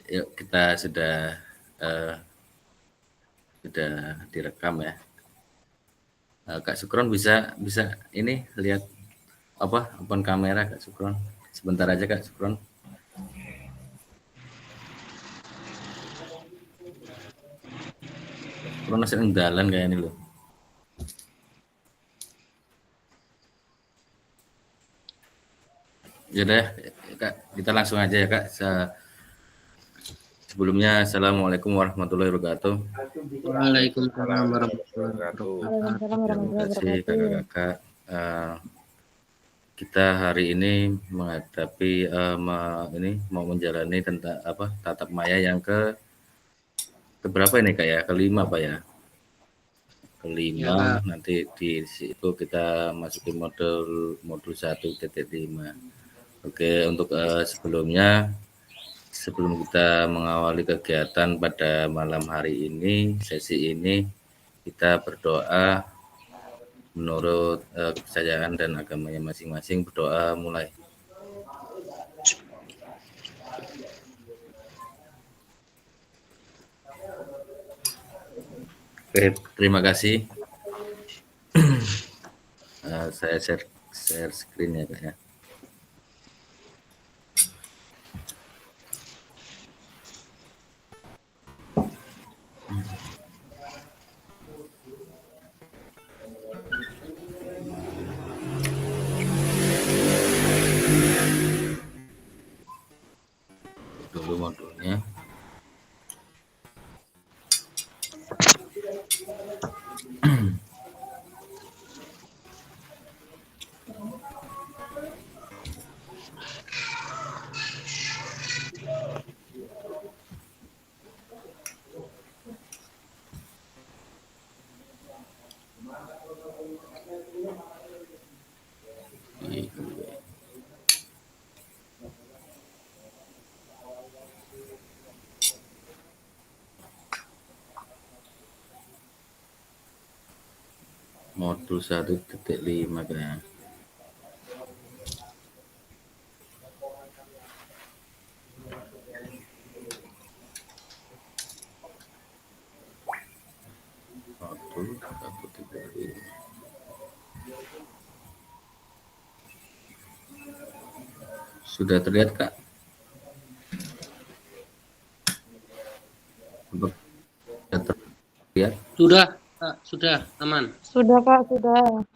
Yuk kita uh, sudah direkam ya. Kak Sukron bisa bisa ini lihat apa open kamera Kak Sukron. Sebentar aja Kak Sukron. Sukron masih jalan kayak ini loh. Ya deh Kak, kita langsung aja ya Kak. Sebelumnya Assalamualaikum warahmatullahi wabarakatuh. Waalaikumsalam warahmatullahi wabarakatuh. Waalaikumsalam Terima warahmatullahi kasih wabarakatuh. kakak-kakak. Kita hari ini menghadapi ini mau menjalani tentang apa tatap maya yang keberapa ini Kak ya? Kelima Pak ya? Kelima. Ya, Kak. Nanti di situ kita masukin modul 1.5. Oke, untuk sebelum kita mengawali kegiatan pada malam hari ini, sesi ini kita berdoa menurut kepercayaan dan agamanya masing-masing. Berdoa mulai. Oke, terima kasih. Saya share screen ya Kak ya. Dulu modulnya. Modul 1.5 kayaknya. Modul 1.5. Sudah terlihat Kak? Sudah terlihat? Sudah, Kak, sudah aman. Sudah Kak, sudah.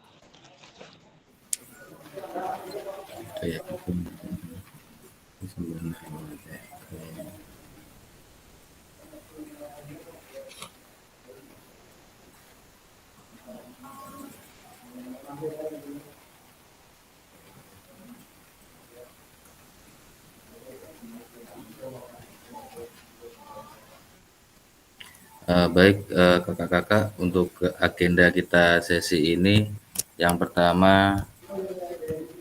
Kayak gitu. Baik kakak-kakak, untuk agenda kita sesi ini yang pertama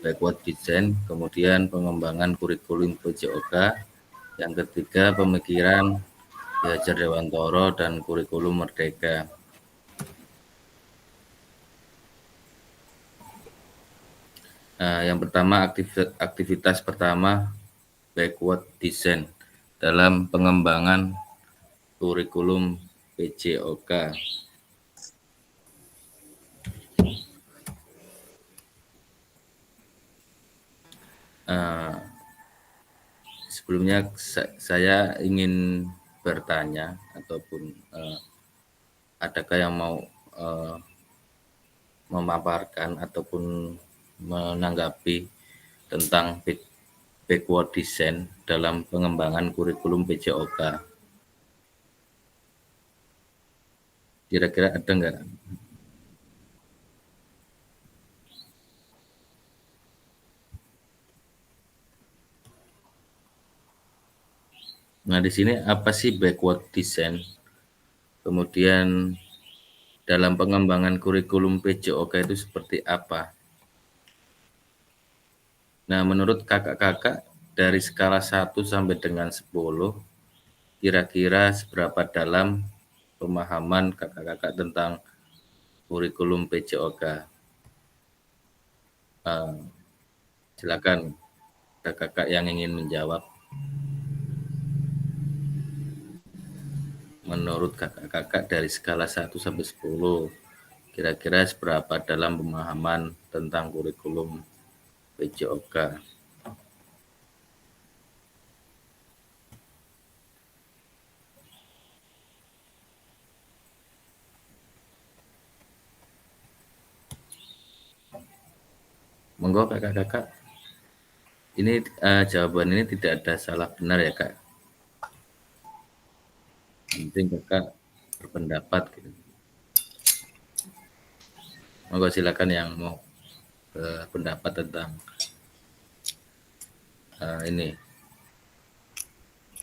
backward design, kemudian pengembangan kurikulum PJOK, yang ketiga pemikiran Ki Hajar Dewantoro dan kurikulum Merdeka. Yang pertama aktivitas pertama backward design dalam pengembangan kurikulum PJOK. Sebelumnya saya ingin bertanya ataupun adakah yang mau memaparkan ataupun menanggapi tentang backward design dalam pengembangan kurikulum PJOK. Kira-kira ada nggak? Nah, di sini apa sih backward design? Kemudian dalam pengembangan kurikulum PJOK itu seperti apa? Nah, menurut kakak-kakak dari skala 1 sampai dengan 10, kira-kira seberapa dalam pemahaman kakak-kakak tentang kurikulum PJOK? Silakan kakak-kakak yang ingin menjawab. menurut kakak-kakak dari skala 1 sampai 10, kira-kira seberapa dalam pemahaman tentang kurikulum PJOK? Monggo kakak-kakak. Ini jawaban ini tidak ada salah benar ya kak. Yang penting kakak berpendapat gitu. Monggo silakan yang mau pendapat tentang ini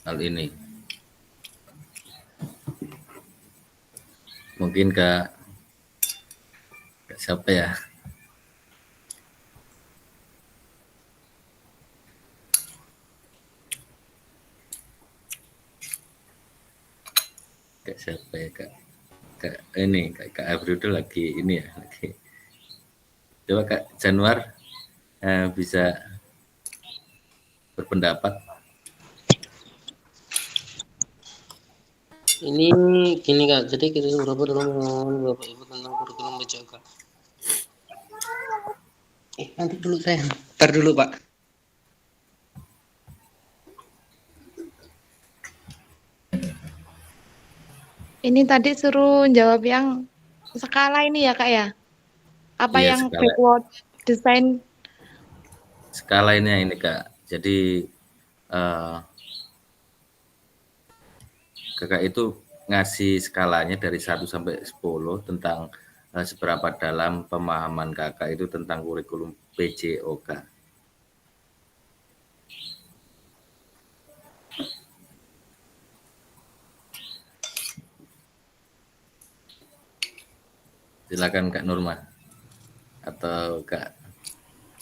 hal ini. Mungkin kak siapa ya? Kak siapa ya kak? Kak ini kak Abdul lagi ini ya lagi. Coba kak Januar bisa berpendapat. Ini gini Kak, jadi kita berapa dalam pemahaman Bapak Ibu tentang kurikulum PJOK? Nanti dulu saya. Ntar dulu Pak. Ini tadi suruh jawab yang skala ini ya Kak ya? Apa Iya yang skala backward design? skalanya ini kak. Jadi eh, kakak itu ngasih skalanya dari 1 sampai 10 tentang seberapa dalam pemahaman kakak itu tentang kurikulum PJOK. Silakan Kak Nurma atau Kak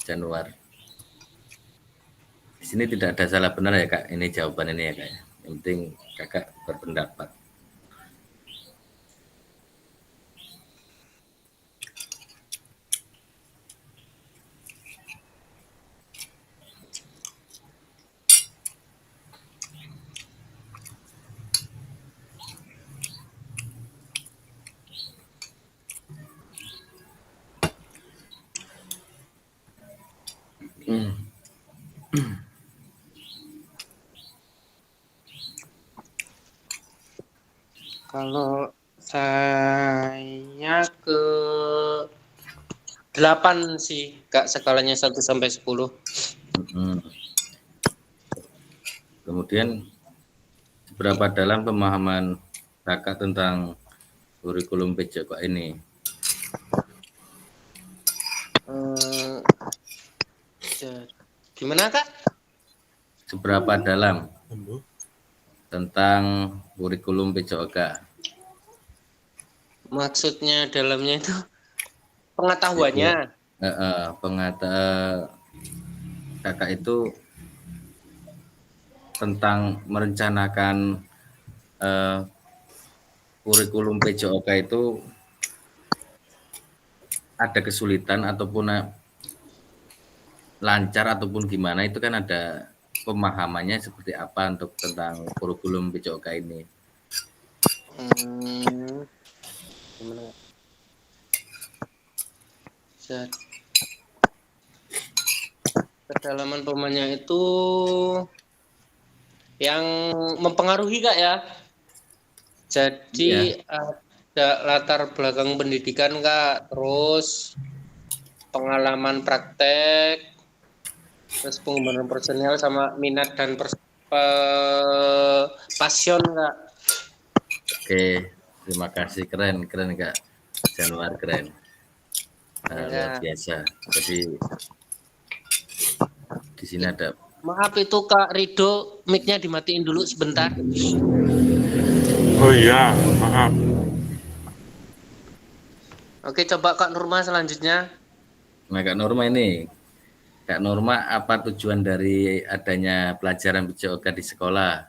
Januar. Di sini tidak ada salah benar ya Kak. Ini jawaban ini ya Kak. Yang penting kakak berpendapat. Kalau saya ke 8 sih Kak, skalanya 1 sampai 10. Kemudian seberapa dalam pemahaman kakak tentang kurikulum PJOK ini? Gimana Kak? Seberapa dalam tentang kurikulum PJOK? Maksudnya dalamnya itu pengetahuannya. Kakak itu tentang merencanakan kurikulum PJOK itu ada kesulitan ataupun lancar ataupun gimana itu kan ada pemahamannya seperti apa untuk tentang kurikulum PJOK ini. Gimana? Kedalaman pemahamannya itu yang mempengaruhi Kak ya. Jadi ada latar belakang pendidikan Kak, terus pengalaman praktek, terus pengembangan personal sama minat dan passion Kak. Oke, terima kasih, keren Kak Januar, keren. Luar biasa. Jadi di sini ada. Maaf itu Kak Rido, mic-nya dimatiin dulu sebentar. Oh iya, maaf. Oke, coba Kak Nurma selanjutnya. Nah, Kak Norma ini, Kak Norma apa tujuan dari adanya pelajaran PJOK di sekolah?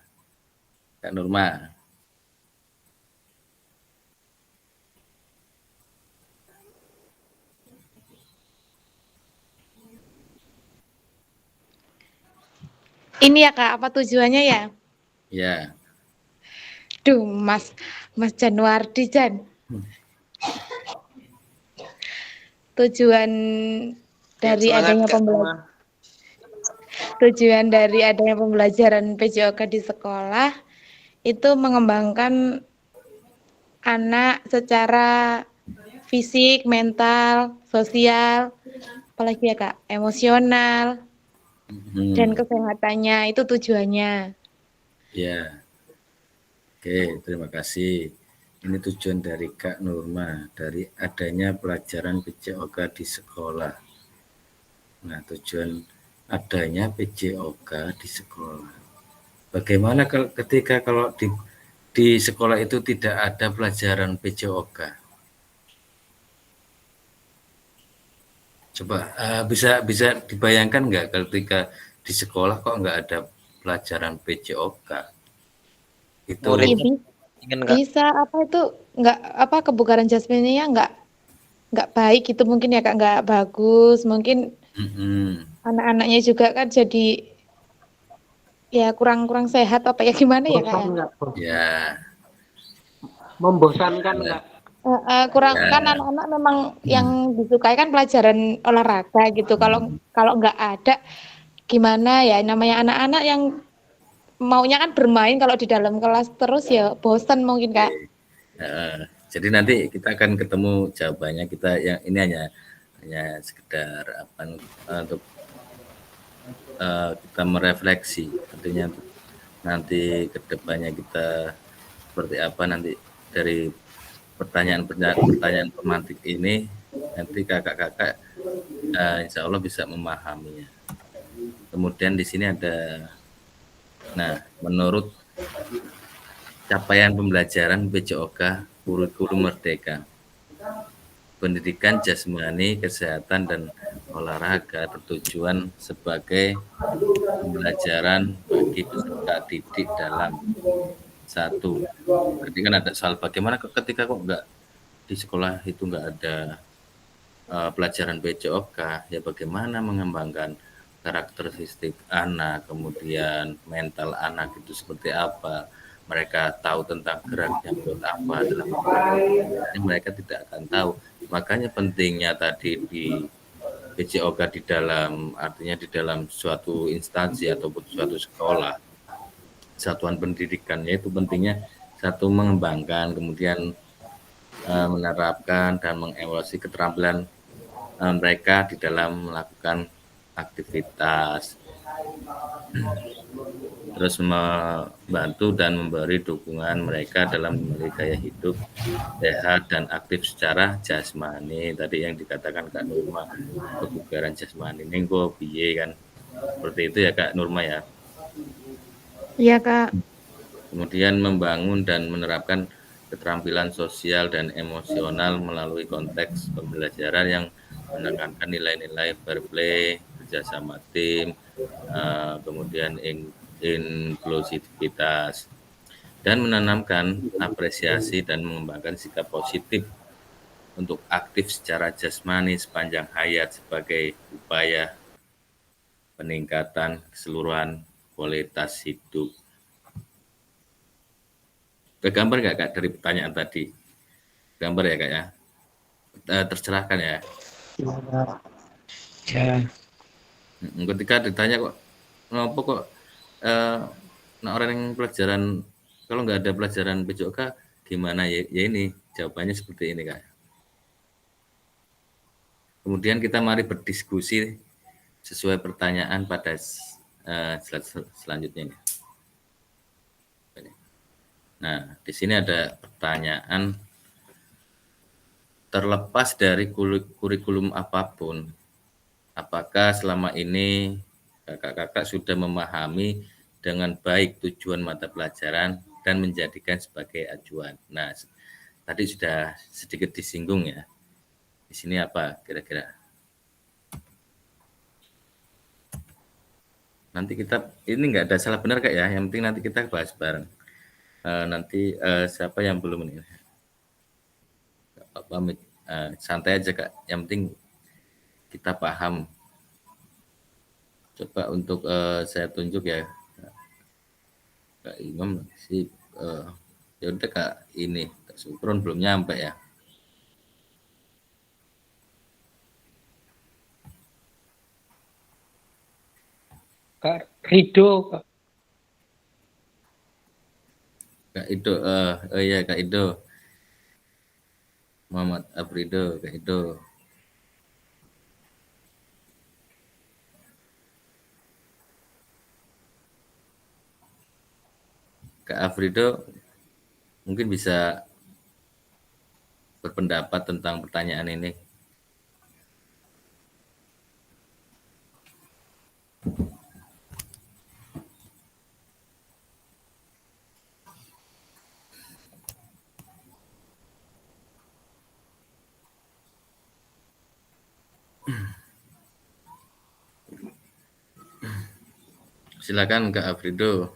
Kak Norma. Ini ya Kak, apa tujuannya ya? Ya. Duh, Mas Januardi Jan. Tujuan dari Semangat adanya Kak semua. tujuan dari adanya pembelajaran PJOK di sekolah itu mengembangkan anak secara fisik, mental, sosial, apalagi ya Kak, emosional dan Hmm, kesehatannya itu tujuannya. ya, oke, terima kasih. Ini tujuan dari Kak Nurma dari adanya pelajaran PJOK di sekolah. Nah, tujuan adanya PJOK di sekolah. Bagaimana ketika kalau di sekolah itu tidak ada pelajaran PJOK? Coba bisa bisa dibayangkan nggak ketika di sekolah kok nggak ada pelajaran PJOK? Itu Iya Muridnya ingin Kak. bisa apa itu nggak apa kebugaran jasmaninya nggak baik gitu mungkin ya Kak nggak bagus mungkin mm-mm, anak-anaknya juga kan jadi ya kurang sehat apa ya gimana ya Kak Bosan ya. nggak bos? ya Membosankan ya Kak. Kurang kan ya anak-anak memang yang disukai kan pelajaran olahraga gitu. Kalau kalau nggak ada gimana ya namanya anak-anak yang maunya kan bermain kalau di dalam kelas terus ya bosan mungkin Kak. eh, jadi nanti kita akan ketemu jawabannya kita yang ini hanya sekedar apa untuk kita merefleksi artinya nanti kedepannya kita seperti apa nanti dari pertanyaan pemantik ini nanti kakak-kakak insya Allah bisa memahaminya. Kemudian di sini ada, nah menurut capaian pembelajaran PJOK kurikulum merdeka, pendidikan jasmani, kesehatan dan olahraga bertujuan sebagai pembelajaran bagi peserta didik dalam satu. Berarti kan ada soal bagaimana ketika kok nggak di sekolah itu nggak ada pelajaran PJOK, ya bagaimana mengembangkan karakteristik anak, kemudian mental anak itu seperti apa, mereka tahu tentang geraknya buat apa dalam ini mereka tidak akan tahu. Makanya pentingnya tadi di PJOK di dalam artinya di dalam suatu instansi ataupun suatu sekolah, satuan pendidikannya itu pentingnya satu mengembangkan, kemudian menerapkan dan mengevaluasi keterampilan mereka di dalam melakukan aktivitas, terus membantu dan memberi dukungan mereka dalam memiliki gaya hidup sehat dan aktif secara jasmani. Tadi yang dikatakan Kak Nurma, kebugaran jasmani ini kok piye kan, seperti itu ya Kak Nurma ya. Iya Kak. Kemudian membangun dan menerapkan keterampilan sosial dan emosional melalui konteks pembelajaran yang menekankan nilai-nilai fair play, kerjasama tim, kemudian inklusivitas, dan menanamkan apresiasi dan mengembangkan sikap positif untuk aktif secara jasmani sepanjang hayat sebagai upaya peningkatan keseluruhan kualitas hidup. Kegambar nggak Kak dari pertanyaan tadi? Gambar ya Kak ya? Tercerahkan ya. Ya. Ketika ditanya kok, kenapa kok nah orang yang pelajaran, kalau nggak ada pelajaran PJOK gimana ya? Ya ini jawabannya seperti ini Kak. Kemudian kita mari berdiskusi sesuai pertanyaan pada slide selanjutnya ini. Nah, di sini ada pertanyaan, terlepas dari kurikulum apapun, apakah selama ini kakak-kakak sudah memahami dengan baik tujuan mata pelajaran dan menjadikan sebagai acuan? Nah, tadi sudah sedikit disinggung ya. Di sini apa kira-kira? Nanti kita, ini nggak ada salah benar Kak ya, yang penting nanti kita bahas bareng. Nanti siapa yang belum ini? Pamit, santai aja Kak, yang penting kita paham. Coba untuk saya tunjuk ya, Kak Imam sih Ya udah Kak, ini Kak Sukron belum nyampe ya. Kak Rido, Kak. Kak Ido, oh iya Kak Ido, Muhammad Afrido, Kak Ido. Kak Afrido mungkin bisa berpendapat tentang pertanyaan ini. Silakan Kak Afrido.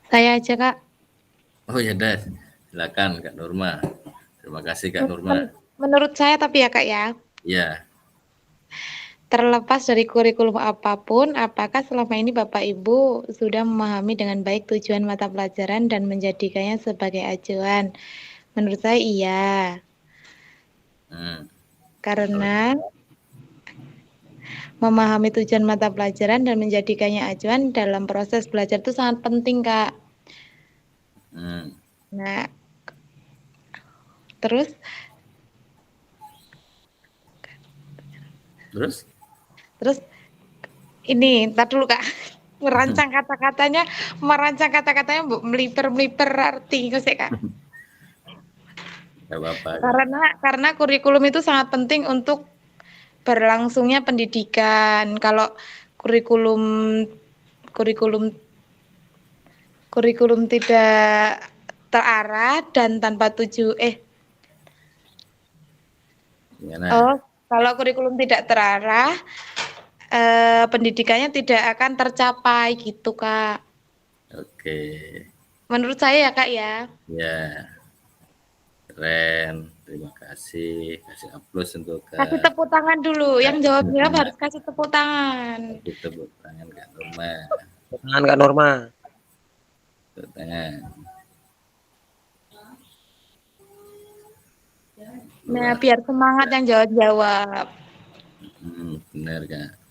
Saya aja Kak. Oh ya dah, silakan Kak Nurma. Terima kasih Kak Nurma. Menurut saya tapi ya Kak ya, Ya, terlepas dari kurikulum apapun, apakah selama ini Bapak Ibu sudah memahami dengan baik tujuan mata pelajaran dan menjadikannya sebagai acuan? Menurut saya iya, hmm. karena memahami tujuan mata pelajaran dan menjadikannya acuan dalam proses belajar itu sangat penting, Kak. Hmm. Nah, terus Terus ini, ntar dulu Kak. Merancang kata-katanya meliper-meliper arti sih Kak. nggak apa-apa. Karena kurikulum itu sangat penting untuk berlangsungnya pendidikan. Kalau kurikulum kurikulum tidak terarah dan tanpa Gimana? kalau kurikulum tidak terarah, pendidikannya tidak akan tercapai gitu Kak. Oke, Menurut saya ya Kak ya. ya keren. Terima kasih. Kasih aplaus untuk Kasih Kak. tepuk tangan dulu. Yang jawab harus kasih tepuk tangan. Kasih tepuk tangan Kak Nurma. Tangan Kak Norma. Tepuk tangan. Nah, biar semangat yang jawab-jawab. Benar Kak.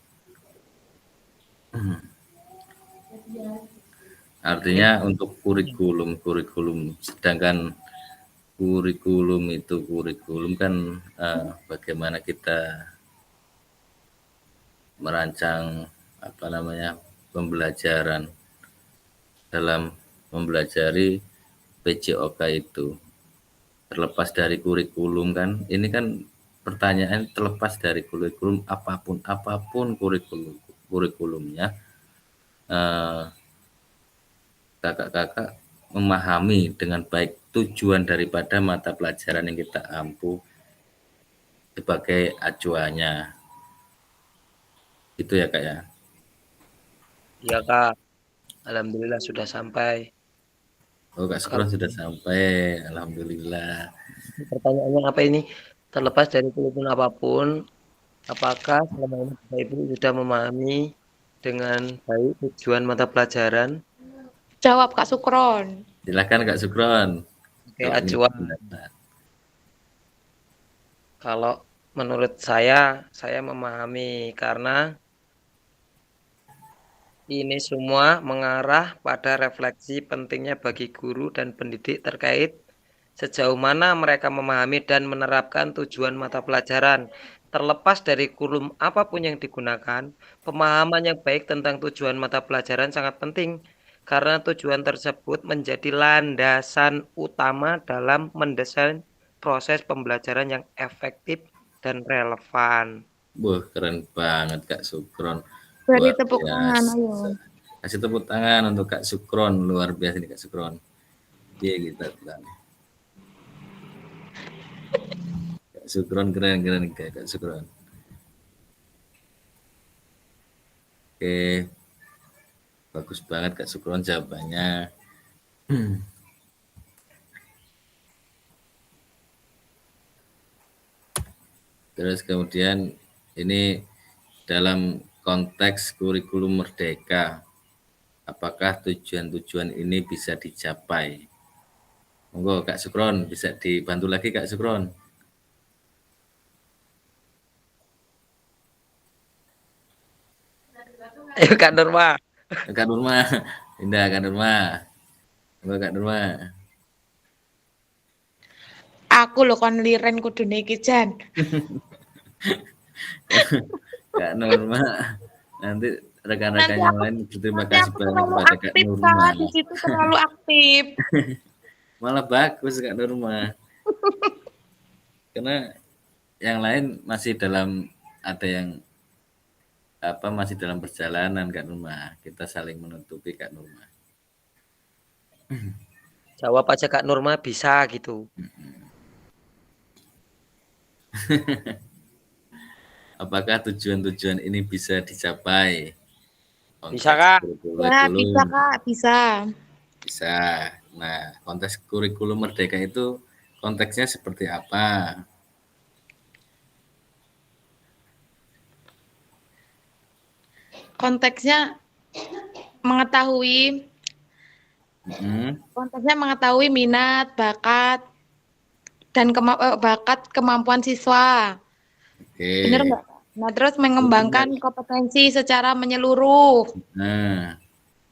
Artinya untuk kurikulum, sedangkan kurikulum kan bagaimana kita merancang apa namanya pembelajaran dalam mempelajari PJOK itu. Terlepas dari kurikulum kan, ini kan pertanyaan terlepas dari kurikulum apapun kurikulumnya, eh, kakak-kakak memahami dengan baik tujuan daripada mata pelajaran yang kita ampu sebagai acuannya. Itu ya Kak ya. Iya Kak. Alhamdulillah sudah sampai. Oh Kak Sukron sudah sampai, alhamdulillah. Pertanyaannya apa ini? Terlepas dari kurikulum apapun, apakah selama ini Bapak Ibu sudah memahami dengan baik tujuan mata pelajaran? Jawab Kak Sukron. Silakan Kak Sukron. Oke, Kalau ingin acuan. pendapat. Kalau menurut saya memahami karena ini semua mengarah pada refleksi pentingnya bagi guru dan pendidik terkait sejauh mana mereka memahami dan menerapkan tujuan mata pelajaran. Terlepas dari kurikulum apapun yang digunakan, pemahaman yang baik tentang tujuan mata pelajaran sangat penting karena tujuan tersebut menjadi landasan utama dalam mendesain proses pembelajaran yang efektif dan relevan. Wah, keren banget Kak Sukron. Beri Luar tepuk tangan, ayo. biasa. Kasih tepuk tangan untuk Kak Sukron. Luar biasa nih Kak Sukron. Iya kita bilang. Kak Sukron keren Kak Sukron. Oke. Bagus banget Kak Sukron jawabannya. Terus kemudian ini dalam konteks kurikulum merdeka, apakah tujuan-tujuan ini bisa dicapai? Monggo Kak Sukron, bisa dibantu lagi Kak Sukron. Ayo Kak Nurma. Kak Nurma, Indah Kak Nurma. Monggo Kak Nurma. Aku lho kon liren kudune iki Jan. Kak Nurma, nanti rekan-rekan Nanti yang aku lain berterima nanti kasih aku banyak terlalu kepada Kak aktif Nurma. Kak, di situ terlalu aktif. Malah bagus Kak Nurma. Karena yang lain masih dalam ada yang masih dalam perjalanan Kak Nurma. Kita saling menutupi Kak Nurma. Jawab aja Kak Nurma bisa gitu. Apakah tujuan-tujuan ini bisa dicapai? Bisa Konteks Kak? Ya, bisa kurikulum Kak, bisa. bisa. Nah, konteks kurikulum merdeka itu konteksnya seperti apa? Konteksnya mengetahui Mm-mm. konteksnya mengetahui minat, bakat dan bakat kemampuan siswa. Oke. Bener nggak? Nah, terus Benar. mengembangkan kompetensi secara menyeluruh, Nah,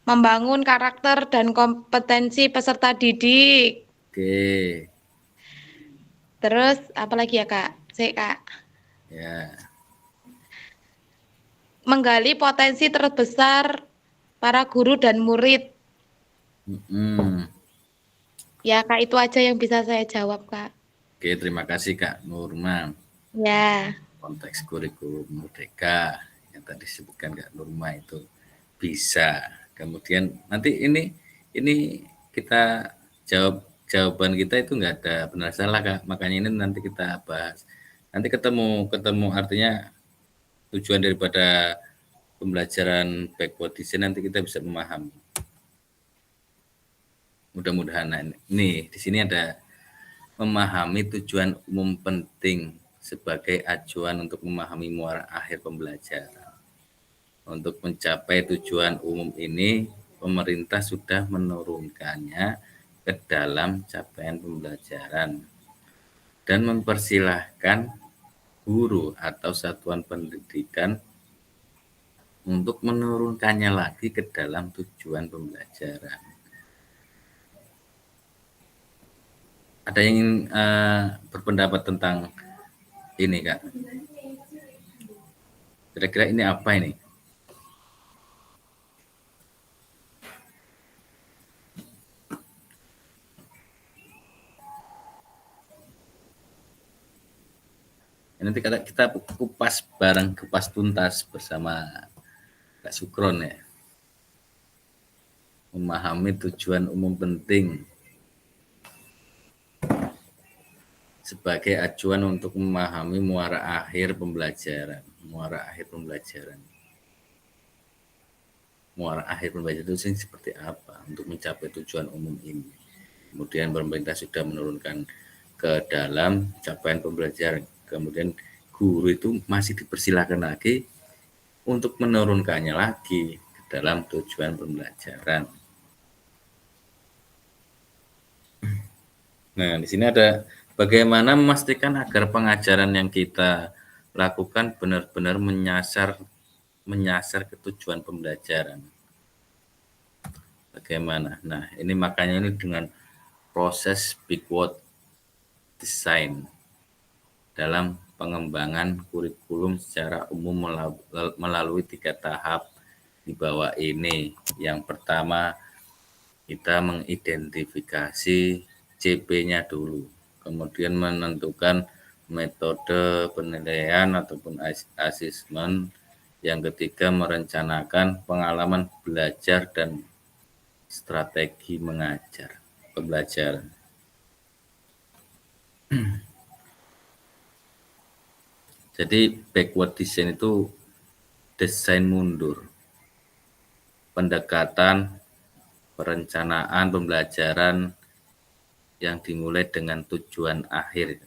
membangun karakter dan kompetensi peserta didik. oke. Terus apa lagi ya Kak? Kak. Ya. Menggali potensi terbesar para guru dan murid. Mm-mm. Ya Kak, itu aja yang bisa saya jawab Kak. Oke, terima kasih Kak Nurma. Ya. Konteks kurikulum merdeka yang tadi disebutkan Kak Nurma itu bisa. Kemudian nanti ini kita jawaban kita itu nggak ada benar salah Kak. Makanya ini nanti kita bahas. Nanti ketemu artinya tujuan daripada pembelajaran backward design nanti kita bisa memahami. Mudah-mudahan nih di sini ada memahami tujuan umum penting sebagai acuan untuk memahami muara akhir pembelajaran. Untuk mencapai tujuan umum ini, pemerintah sudah menurunkannya ke dalam capaian pembelajaran dan mempersilahkan guru atau satuan pendidikan untuk menurunkannya lagi ke dalam tujuan pembelajaran. Ada yang ingin berpendapat tentang ini Kak? Kira-kira ini apa ini? Nanti kita kupas bareng, kupas tuntas bersama Kak Sukron ya. Memahami tujuan umum penting sebagai acuan untuk memahami muara akhir pembelajaran. Muara akhir pembelajaran. Muara akhir pembelajaran itu seperti apa untuk mencapai tujuan umum ini. Kemudian pemerintah sudah menurunkan ke dalam capaian pembelajaran. Kemudian guru itu masih dipersilakan lagi untuk menurunkannya lagi ke dalam tujuan pembelajaran. Nah, di sini ada bagaimana memastikan agar pengajaran yang kita lakukan benar-benar menyasar ke tujuan pembelajaran. Bagaimana? Nah, ini makanya ini dengan proses backward design dalam pengembangan kurikulum secara umum melalui 3 tahap di bawah ini. Yang pertama, kita mengidentifikasi CP-nya dulu, kemudian menentukan metode penilaian ataupun asesmen. Yang ketiga, merencanakan pengalaman belajar dan strategi mengajar pembelajaran. Jadi backward design itu desain mundur. pendekatan perencanaan pembelajaran yang dimulai dengan tujuan akhir.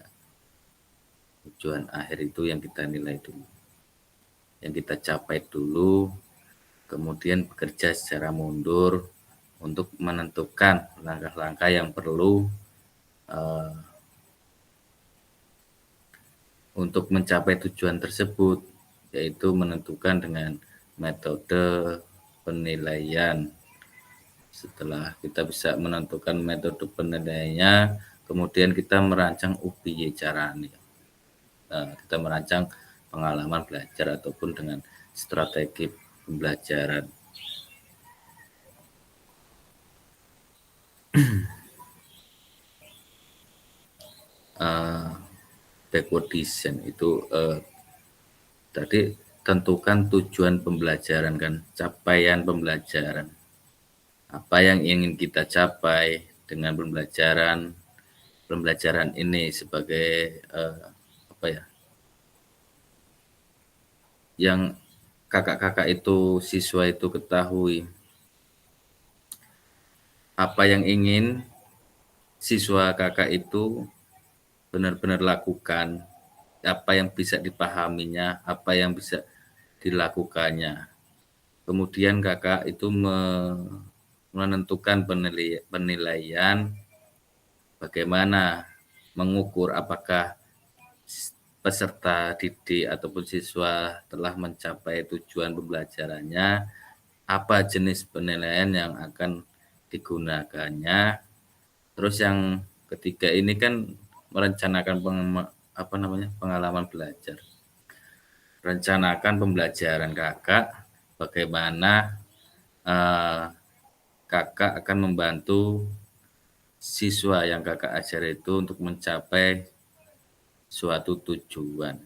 Tujuan akhir itu yang kita nilai dulu, yang kita capai dulu, kemudian bekerja secara mundur untuk menentukan langkah-langkah yang perlu untuk mencapai tujuan tersebut, yaitu menentukan dengan metode penilaian. Setelah kita bisa menentukan metode penilaiannya, kemudian kita merancang UPY caranya. Kita merancang pengalaman belajar ataupun dengan strategi pembelajaran. Backward design itu tadi tentukan tujuan pembelajaran kan, capaian pembelajaran. Apa yang ingin kita capai dengan pembelajaran ini sebagai apa ya? Yang kakak-kakak itu, siswa itu ketahui apa yang ingin siswa kakak itu benar-benar lakukan, apa yang bisa dipahaminya, apa yang bisa dilakukannya. Kemudian kakak itu menentukan penilaian bagaimana mengukur apakah peserta didik ataupun siswa telah mencapai tujuan pembelajarannya, apa jenis penilaian yang akan digunakannya. Terus yang ketiga ini kan merencanakan pengalaman belajar. Rencanakan pembelajaran kakak, bagaimana kakak akan membantu siswa yang kakak ajar itu untuk mencapai suatu tujuan.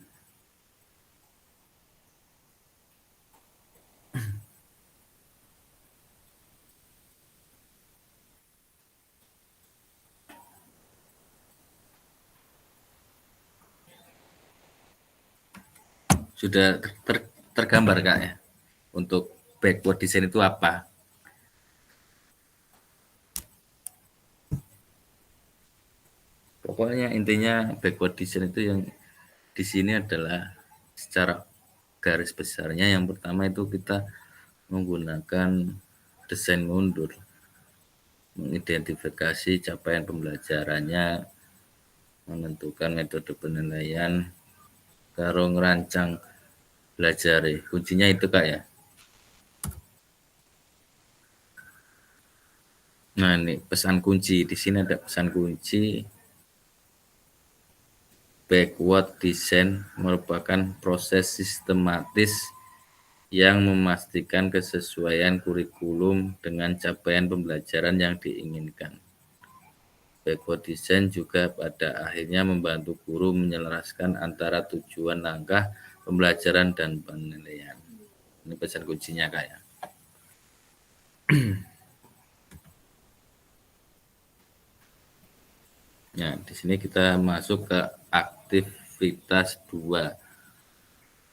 Sudah tergambar Kak ya, untuk backward design itu apa? Pokoknya intinya backward design itu yang di sini adalah secara garis besarnya yang pertama itu kita menggunakan desain mundur, mengidentifikasi capaian pembelajarannya, menentukan metode penilaian, karo ngerancang belajar. Kuncinya itu Kak ya. Nah, ini pesan kunci. Di sini ada pesan kunci. Backward design merupakan proses sistematis yang memastikan kesesuaian kurikulum dengan capaian pembelajaran yang diinginkan. Backward design juga pada akhirnya membantu guru menyelaraskan antara tujuan langkah pembelajaran dan penilaian. Ini pesan kuncinya Kak ya. Nah, di sini kita masuk ke aktivitas 2,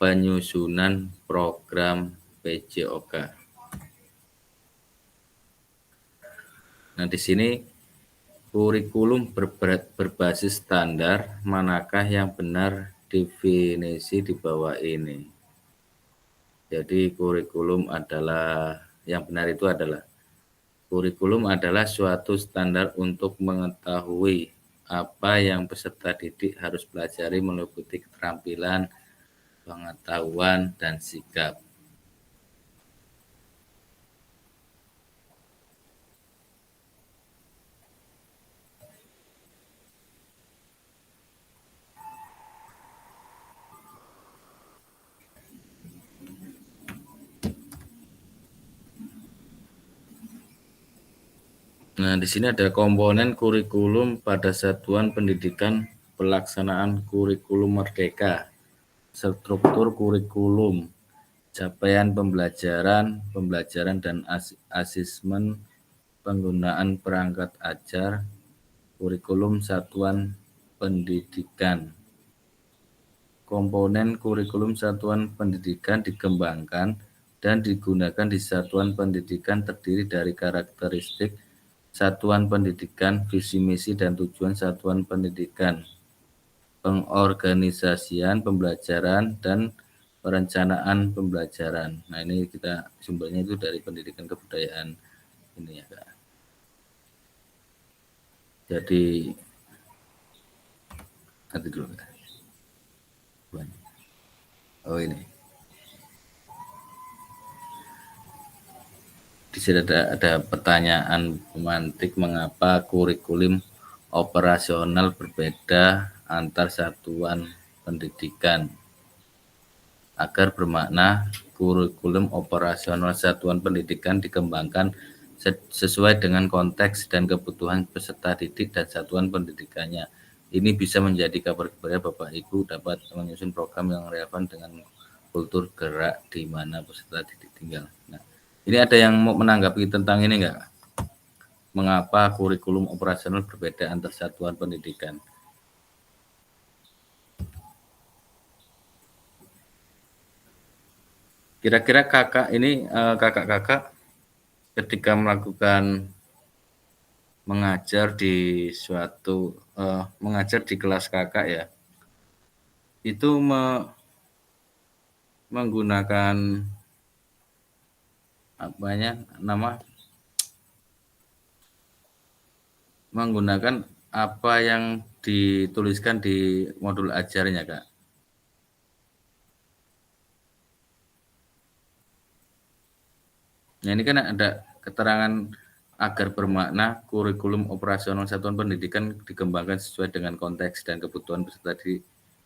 penyusunan program PJOK. Nah, di sini kurikulum berbasis standar, manakah yang benar definisi di bawah ini. Jadi kurikulum adalah, yang benar itu adalah, kurikulum adalah suatu standar untuk mengetahui apa yang peserta didik harus pelajari meliputi keterampilan, pengetahuan, dan sikap. Nah, di sini ada komponen kurikulum pada satuan pendidikan, pelaksanaan kurikulum merdeka, struktur kurikulum, capaian pembelajaran dan asesmen penggunaan perangkat ajar, kurikulum satuan pendidikan. Komponen kurikulum satuan pendidikan dikembangkan dan digunakan di satuan pendidikan terdiri dari karakteristik satuan pendidikan, visi misi dan tujuan satuan pendidikan, pengorganisasian pembelajaran dan perencanaan pembelajaran. Nah, ini kita sumbernya itu dari pendidikan kebudayaan ini ya Kak. Jadi nanti dulu Kak. Oh ini. Di sini ada pertanyaan pemantik, mengapa kurikulum operasional berbeda antar satuan pendidikan? Agar bermakna kurikulum operasional satuan pendidikan dikembangkan sesuai dengan konteks dan kebutuhan peserta didik dan satuan pendidikannya. Ini bisa menjadi kabar gembira Bapak Ibu dapat menyusun program yang relevan dengan kultur gerak di mana peserta didik tinggal. Nah, ini ada yang mau menanggapi tentang ini enggak? Mengapa kurikulum operasional berbeda antar satuan pendidikan? Kira-kira kakak ini kakak-kakak ketika melakukan mengajar di suatu mengajar di kelas kakak ya, itu menggunakan menggunakan apa yang dituliskan di modul ajarnya Kak. Nah, ini kan ada keterangan agar bermakna kurikulum operasional satuan pendidikan dikembangkan sesuai dengan konteks dan kebutuhan peserta di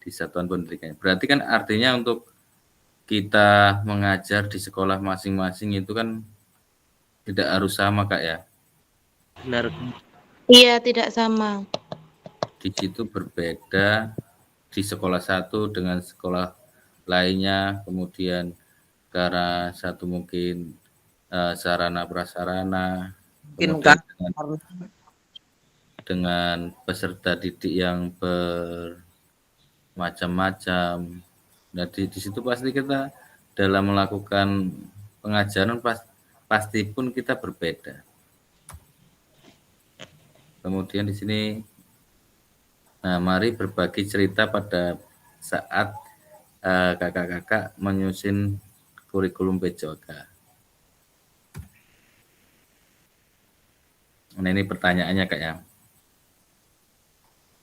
satuan pendidikan. Berarti kan artinya untuk kita mengajar di sekolah masing-masing itu kan tidak harus sama Kak ya. Benar. Iya, tidak sama. Di situ berbeda di sekolah satu dengan sekolah lainnya, kemudian karena satu mungkin sarana prasarana, Mungkin kemudian Kak, dengan peserta didik yang bermacam-macam. Nah, di situ pasti kita dalam melakukan pengajaran pasti pun kita berbeda. Kemudian di sini, nah mari berbagi cerita pada saat kakak-kakak menyusun kurikulum PJOK. Nah, ini pertanyaannya Kak ya.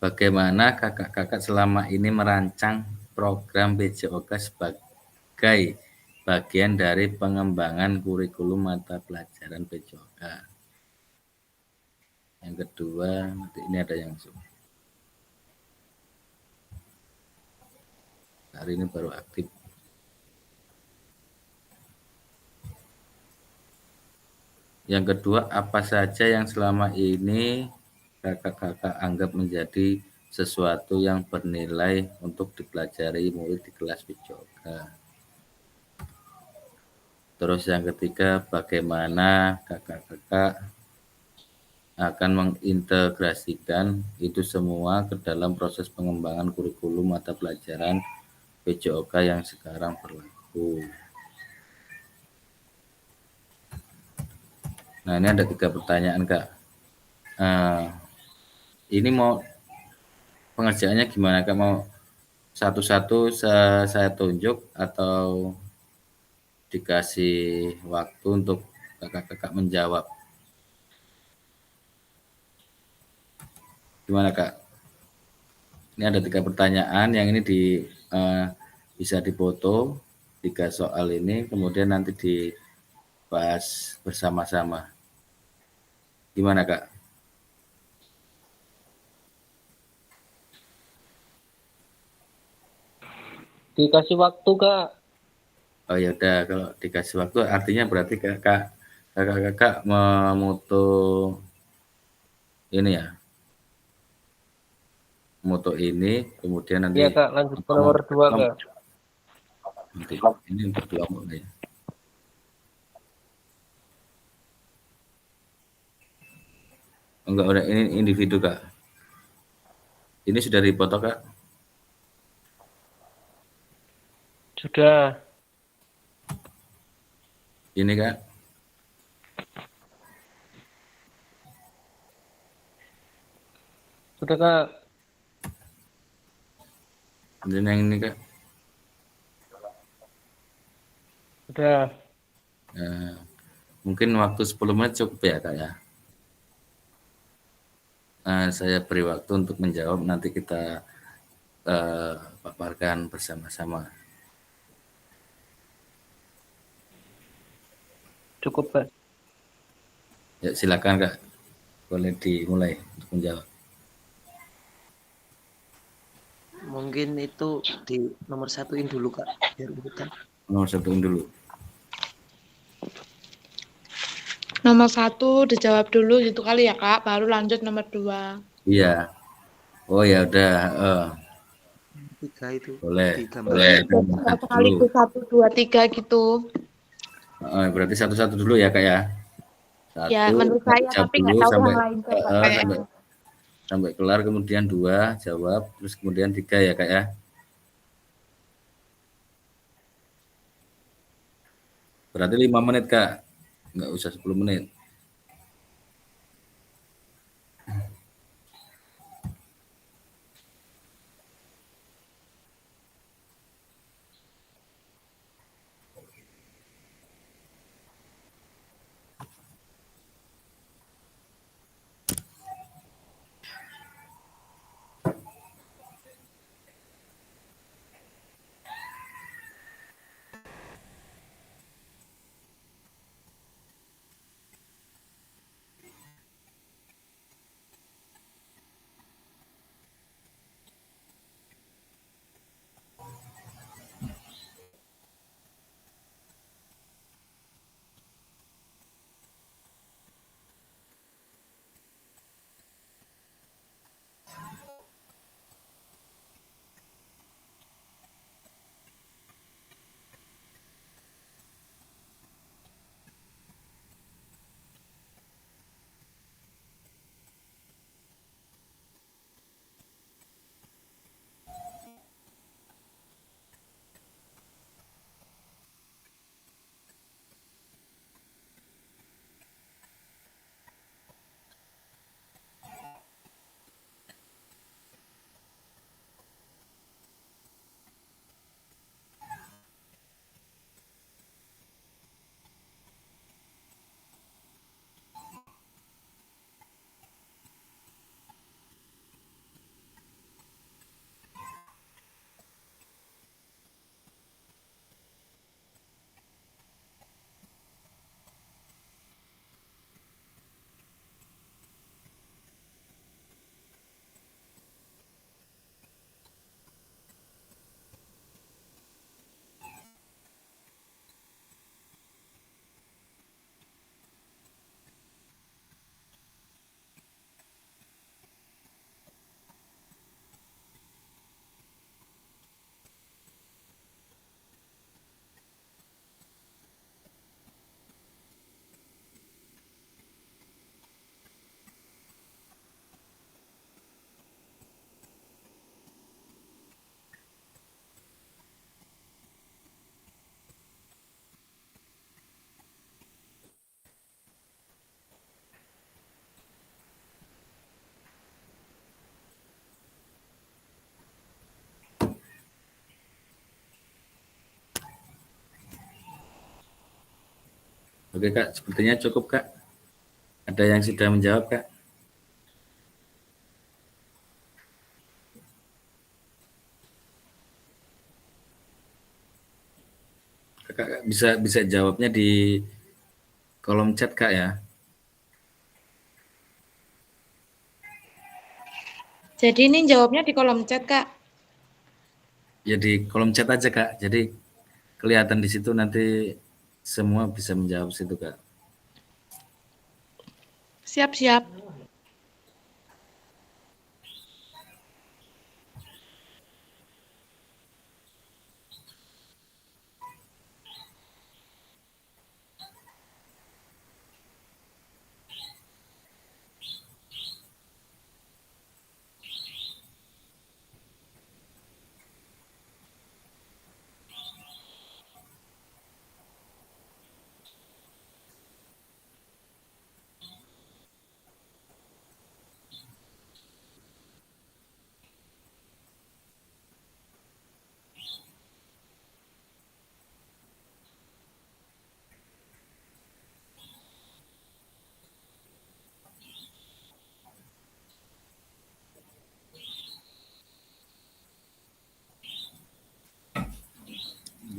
Bagaimana kakak-kakak selama ini merancang program PJOK sebagai bagian dari pengembangan kurikulum mata pelajaran PJOK? Yang kedua, ini ada yang hari ini baru aktif. Yang kedua, apa saja yang selama ini kakak-kakak anggap menjadi sesuatu yang bernilai untuk dipelajari murid di kelas PJOK? Terus yang ketiga, bagaimana kakak-kakak akan mengintegrasikan itu semua ke dalam proses pengembangan kurikulum mata pelajaran PJOK yang sekarang berlaku. Nah, ini ada 3 pertanyaan Kak. Ini mau pengerjaannya gimana Kak? Mau satu-satu saya tunjuk atau dikasih waktu untuk kakak-kakak menjawab? Gimana Kak? Ini ada 3 pertanyaan yang ini bisa dipoto 3 soal ini, kemudian nanti dibahas bersama-sama. Gimana Kak? dikasih waktu Kak. Oh ya udah, kalau dikasih waktu artinya berarti kakak-kakak memutu ini ya, moto ini, kemudian nanti Iya Kak, lanjut ke nomor 2 Kak. nanti ini untuk kelompok ya. Enggak, udah ini individu Kak. Ini sudah dipoto Kak? Sudah. Ini Kak, Sudah Kak. kemudian yang ini Kak. Sudah. Eh, mungkin waktu 10 menit cukup ya Kak ya. Saya beri waktu untuk menjawab, nanti kita paparkan bersama-sama. Cukup Kak. Ya silakan Kak, boleh dimulai untuk menjawab. Mungkin itu di nomor satuin dulu Kak, biar urutan. Nomor satu dulu. Nomor 1 dijawab dulu gitu kali ya Kak, baru lanjut nomor 2. Iya. Oh ya udah, 3 itu boleh. digambar. Jadi nggak sekaligus 1, 2, 3 gitu. Berarti satu-satu dulu ya Kak ya. Ya, Satu, menurut saya, jawab tapi nggak dulu tahu sampai yang lain coba kayaknya. sampai kelar, kemudian 2 jawab, terus kemudian 3 ya Kak ya. Berarti 5 menit Kak, nggak usah 10 menit. Oke Kak, sepertinya cukup Kak. Ada yang sudah menjawab Kak? Kakak bisa bisa jawabnya di kolom chat Kak ya. Jadi ini jawabnya di kolom chat Kak. Ya di kolom chat aja Kak. Jadi kelihatan di situ, nanti semua bisa menjawab situ Kak. Siap-siap.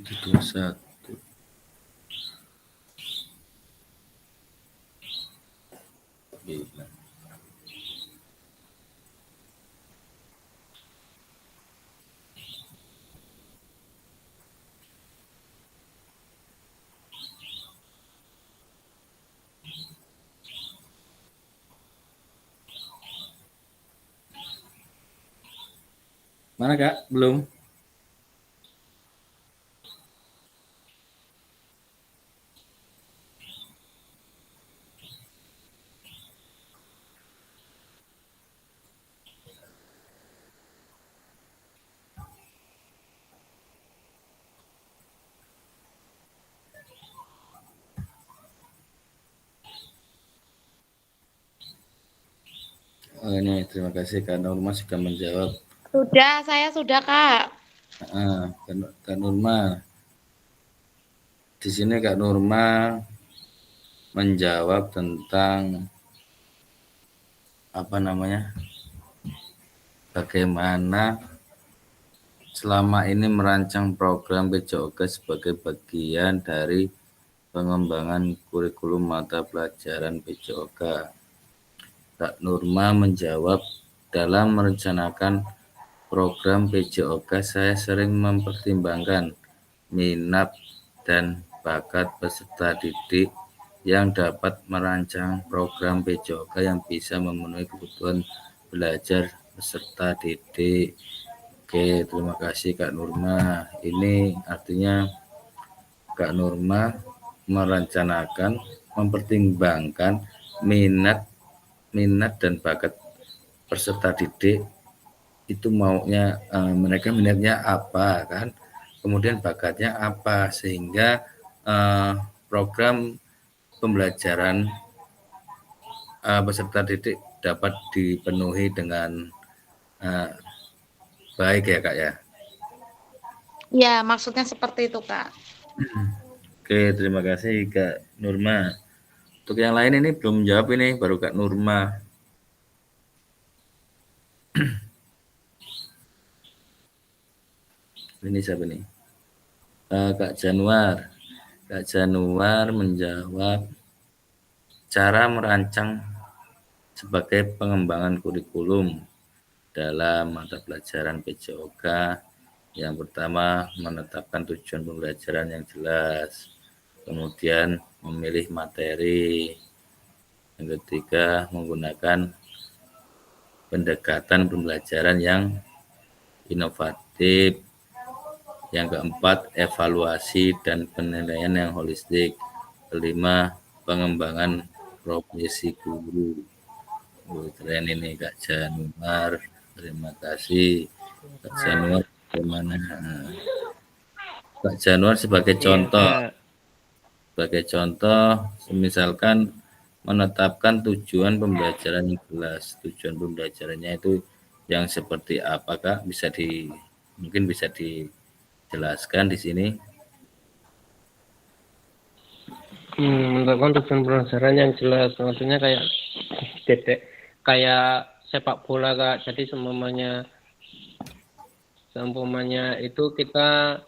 721. Gila. Mana Kak? Belum? Oh, ini terima kasih Kak Nurma sudah menjawab. Saya sudah Kak. Kak Nurma. Di sini Kak Nurma menjawab tentang apa namanya? Bagaimana selama ini merancang program PJOK sebagai bagian dari pengembangan kurikulum mata pelajaran PJOK. Kak Nurma menjawab, dalam merencanakan program PJOK saya sering mempertimbangkan minat dan bakat peserta didik yang dapat merancang program PJOK yang bisa memenuhi kebutuhan belajar peserta didik. Oke, terima kasih Kak Nurma. Ini artinya Kak Nurma merencanakan, mempertimbangkan minat dan bakat peserta didik itu maunya mereka minatnya apa kan, kemudian bakatnya apa, sehingga program pembelajaran peserta didik dapat dipenuhi dengan baik ya Kak ya. Ya, maksudnya seperti itu Kak. Oke, terima kasih Kak Nurma. Untuk yang lain ini belum jawab, ini baru Kak Nurma. Ini siapa nih? Kak Januar. Kak Januar menjawab cara merancang sebagai pengembangan kurikulum dalam mata pelajaran PJOK. Yang pertama, menetapkan tujuan pembelajaran yang jelas. Kemudian memilih materi. Yang ketiga, menggunakan pendekatan pembelajaran yang inovatif. Yang keempat, evaluasi dan penilaian yang holistik. Kelima, pengembangan profesi guru. Keren ini Kak Januar. Terima kasih Kak Januar. Bagaimana Kak Januar sebagai contoh? Sebagai contoh, misalkan menetapkan tujuan pembelajaran yang jelas. Tujuan pembelajarannya itu yang seperti apa Kak? Mungkin bisa dijelaskan di sini. Menetapkan tujuan pembelajaran yang jelas, maksudnya kayak sepak bola Kak. Jadi seumpamanya itu kita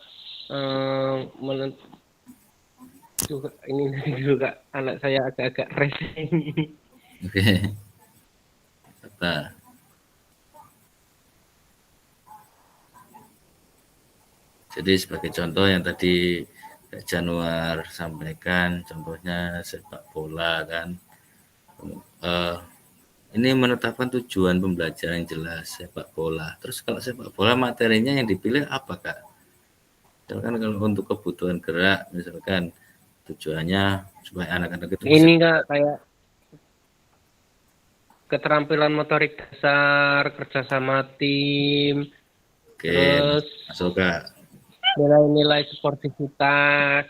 ini juga anak saya agak-agak racing. Oke. Apa? Jadi sebagai contoh yang tadi Kak Januar sampaikan, contohnya sepak bola kan. Ini menetapkan tujuan pembelajaran yang jelas sepak bola. Terus kalau sepak bola materinya yang dipilih apa Kak? Misalkan kalau untuk kebutuhan gerak, misalkan tujuannya supaya anak-anak itu ini Kak, kayak keterampilan motorik dasar, kerjasama tim, Oke, terus masuk Kak. nilai-nilai sportivitas.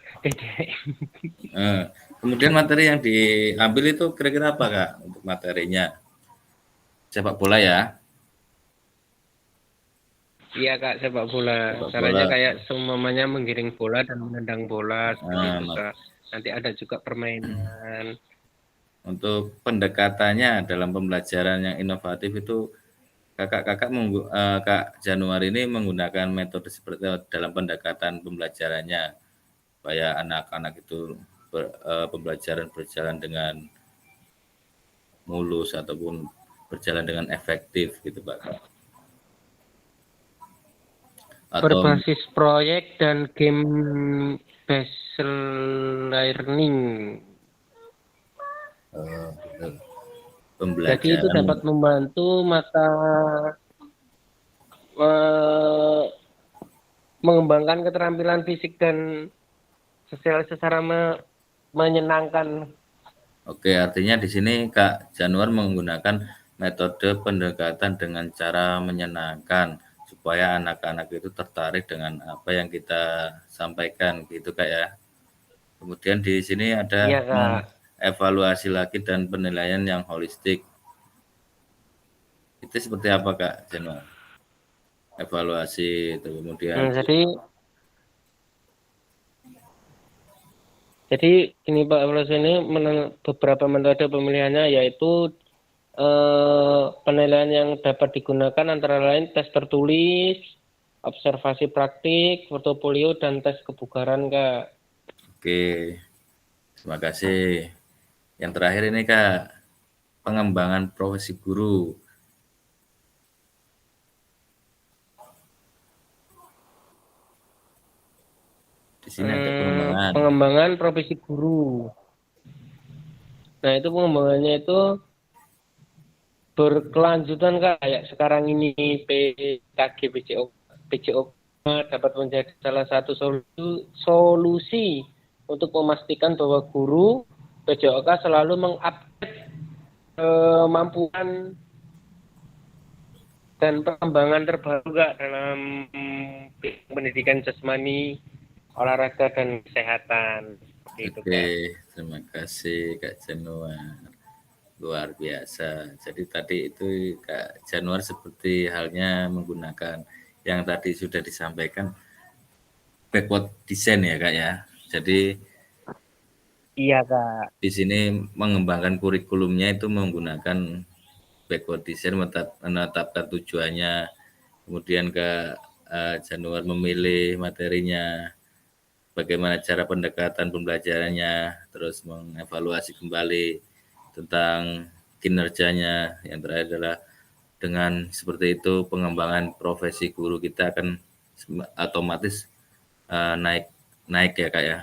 Kemudian materi yang diambil itu kira-kira apa Kak untuk materinya? Sepak bola ya? Iya Kak, sepak bola. Caranya kayak seumpamanya menggiring bola dan menendang bola seperti itu Kak. Nanti ada juga permainan. Untuk pendekatannya dalam pembelajaran yang inovatif itu Kak Januari ini menggunakan metode seperti itu dalam pendekatan pembelajarannya supaya anak-anak itu pembelajaran berjalan dengan mulus ataupun berjalan dengan efektif gitu Pak. Atau Berbasis proyek dan game based learning. gitu. Jadi itu Pembelajaran dapat membantu mata mengembangkan keterampilan fisik dan sosial secara menyenangkan. Oke, artinya di sini Kak Januar menggunakan metode pendekatan dengan cara menyenangkan supaya anak-anak itu tertarik dengan apa yang kita sampaikan gitu Kak ya. Kemudian di sini ada Iya, Kak. evaluasi lagi dan penilaian yang holistik. Itu seperti apa Kak Januar? Evaluasi itu kemudian jadi ini Pak evaluasi ini beberapa metode pemilihannya yaitu penilaian yang dapat digunakan antara lain tes tertulis, observasi praktik, portofolio, dan tes kebugaran, Kak. Oke, terima kasih. Yang terakhir ini Kak, pengembangan profesi guru. Di sini ada pengembangan profesi guru. Nah, itu pengembangannya itu berkelanjutan kayak sekarang ini PKG PCO dapat menjadi salah satu solusi untuk memastikan bahwa guru PJOK selalu mengupdate kemampuan dan perkembangan terbaru Kak, dalam pendidikan jasmani, olahraga, dan kesehatan. Oke, terima kasih Kak Januar. Luar biasa. Jadi tadi itu Kak Januar seperti halnya menggunakan yang tadi sudah disampaikan backward design ya Kak ya. Jadi iya Kak. di sini mengembangkan kurikulumnya itu menggunakan backward design, menetapkan tujuannya, kemudian Kak Januar memilih materinya, bagaimana cara pendekatan pembelajarannya, terus mengevaluasi kembali tentang kinerjanya. Yang terakhir adalah dengan seperti itu pengembangan profesi guru kita akan otomatis naik ya Kak ya.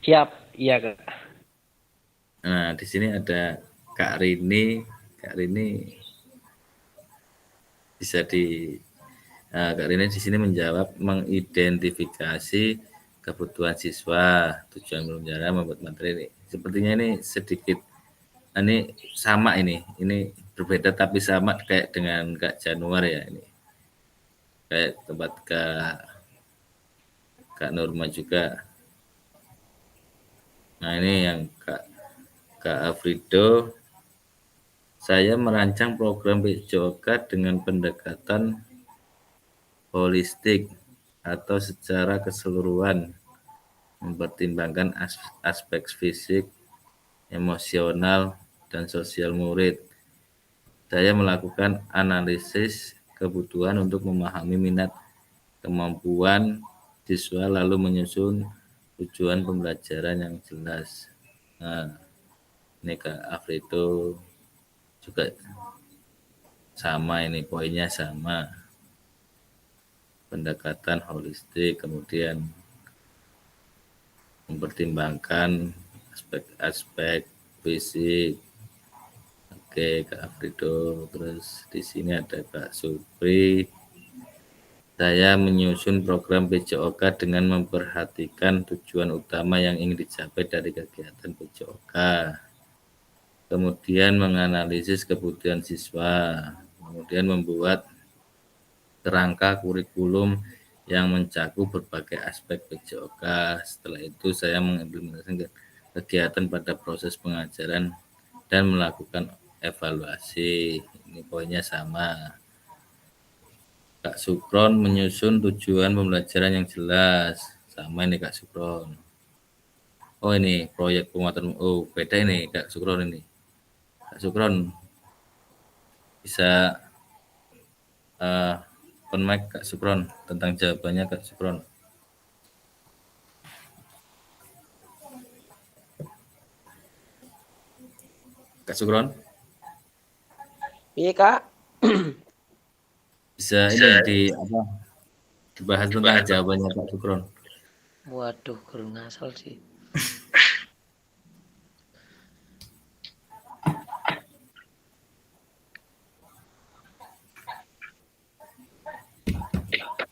Siap, iya Kak. Nah, di sini ada Kak Rini. Kak Rini bisa Kak Rini di sini menjawab mengidentifikasi kebutuhan siswa, tujuan pembelajaran, membuat materi ini. Sepertinya ini sedikit ini sama ini berbeda tapi sama kayak dengan Kak Januar ya ini. Kayak tempat Kak Nurma juga. Nah, ini yang Kak Afrido, saya merancang program PJOK dengan pendekatan holistik atau secara keseluruhan, mempertimbangkan aspek fisik, emosional, dan sosial murid. Saya melakukan analisis kebutuhan untuk memahami minat, kemampuan siswa, lalu menyusun tujuan pembelajaran yang jelas. Nah, ini Kak Afrido juga sama, ini poinnya sama, pendekatan holistik, kemudian mempertimbangkan aspek-aspek fisik. Oke Kak Afrido, terus di sini ada Kak Supri. Saya menyusun program PJOK dengan memperhatikan tujuan utama yang ingin dicapai dari kegiatan PJOK. Kemudian menganalisis kebutuhan siswa, kemudian membuat kerangka kurikulum yang mencakup berbagai aspek PJOK. Setelah itu saya mengimplementasikan kegiatan pada proses pengajaran dan melakukan evaluasi. Ini poinnya sama. Kak Sukron menyusun tujuan pembelajaran yang jelas. Sama ini Kak Sukron. Oh ini proyek penguatan. Oh beda ini Kak Sukron ini. Kak Sukron Bisa open mic Kak Sukron tentang jawabannya Kak Sukron. Kak Sukron Iya Kak. bisa ini dibahas tentang jawabannya Kak Sukron. Waduh, kurang ngasal sih.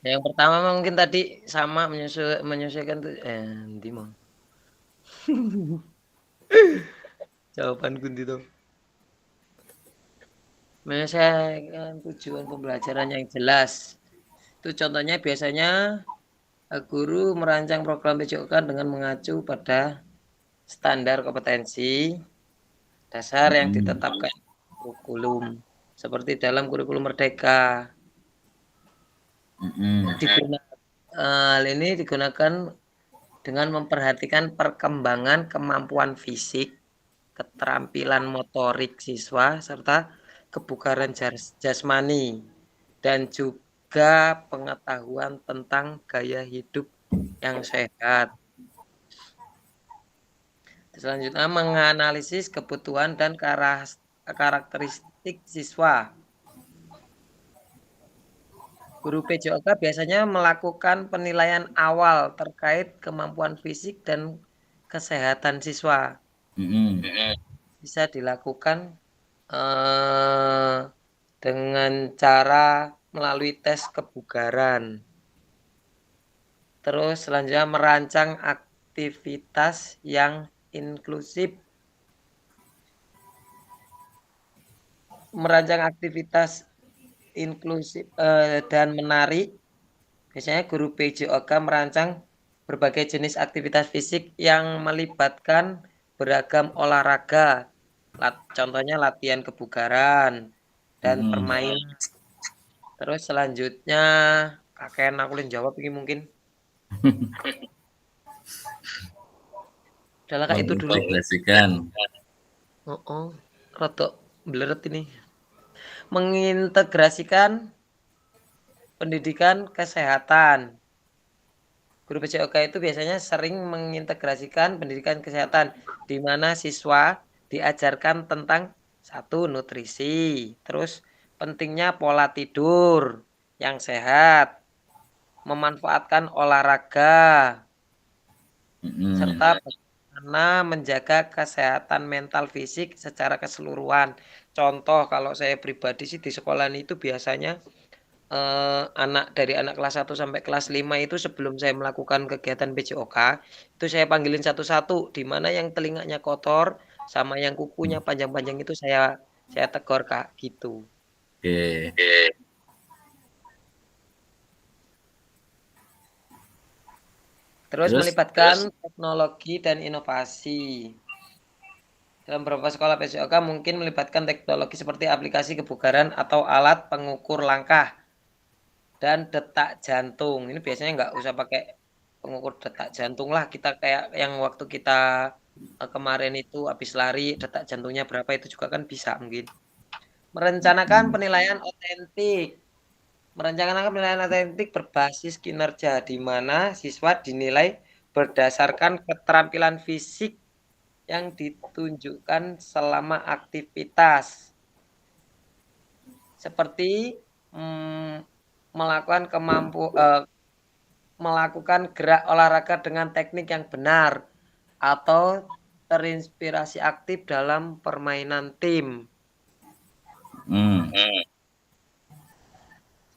Yang pertama mungkin tadi sama menyesuaikan tuh nanti mau. Jawaban Kunti tuh. Menyesuaikan tujuan pembelajaran yang jelas. Itu contohnya biasanya guru merancang program PJOK dengan mengacu pada standar kompetensi dasar yang ditetapkan kurikulum seperti dalam kurikulum Merdeka. Hal ini digunakan dengan memperhatikan perkembangan kemampuan fisik, keterampilan motorik siswa, serta kebugaran jasmani, dan juga pengetahuan tentang gaya hidup yang sehat. Selanjutnya menganalisis kebutuhan dan karakteristik siswa. Guru PJOK biasanya melakukan penilaian awal terkait kemampuan fisik dan kesehatan siswa. Bisa dilakukan dengan cara melalui tes kebugaran. Terus selanjutnya merancang aktivitas yang inklusif. Merancang aktivitas inklusif dan menarik. Biasanya guru PJOK merancang berbagai jenis aktivitas fisik yang melibatkan beragam olahraga. Contohnya latihan kebugaran dan permainan. Terus selanjutnya kakek aku yang jawab ini mungkin. Adalah Kak itu dulu. Rotok bleret ini. Mengintegrasikan pendidikan kesehatan. Guru PJOK itu biasanya sering mengintegrasikan pendidikan kesehatan di mana siswa diajarkan tentang satu nutrisi, terus pentingnya pola tidur yang sehat, memanfaatkan olahraga, serta bagaimana menjaga kesehatan mental fisik secara keseluruhan. Contoh kalau saya pribadi sih di sekolah itu biasanya dari anak kelas 1 sampai kelas 5 itu sebelum saya melakukan kegiatan PJOK itu saya panggilin satu-satu, di mana yang telinganya kotor sama yang kukunya panjang-panjang itu saya tegur Kak gitu. Oke. Terus melibatkan teknologi dan inovasi. Dalam beberapa sekolah PJOK mungkin melibatkan teknologi seperti aplikasi kebugaran atau alat pengukur langkah dan detak jantung. Ini biasanya nggak usah pakai pengukur detak jantung lah. Kita kayak yang waktu kita kemarin itu habis lari detak jantungnya berapa itu juga kan bisa mungkin. Merencanakan penilaian otentik. Merencanakan penilaian otentik berbasis kinerja di mana siswa dinilai berdasarkan keterampilan fisik yang ditunjukkan selama aktivitas. Seperti melakukan gerak olahraga dengan teknik yang benar atau terinspirasi aktif dalam permainan tim.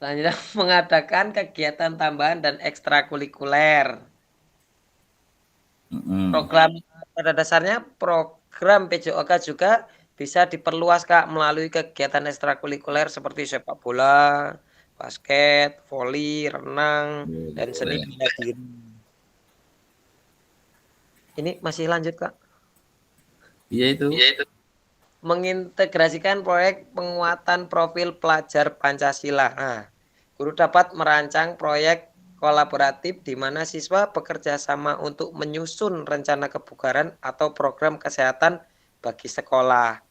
Selanjutnya mengadakan kegiatan tambahan dan ekstrakurikuler. Program pada dasarnya program PJOK juga bisa diperluas Kak melalui kegiatan ekstrakurikuler seperti sepak bola, basket, voli, renang, dan seni bela diri. Ini masih lanjut Kak? Iya itu. Mengintegrasikan proyek penguatan profil pelajar Pancasila. Nah, guru dapat merancang proyek kolaboratif di mana siswa bekerja sama untuk menyusun rencana kebugaran atau program kesehatan bagi sekolah.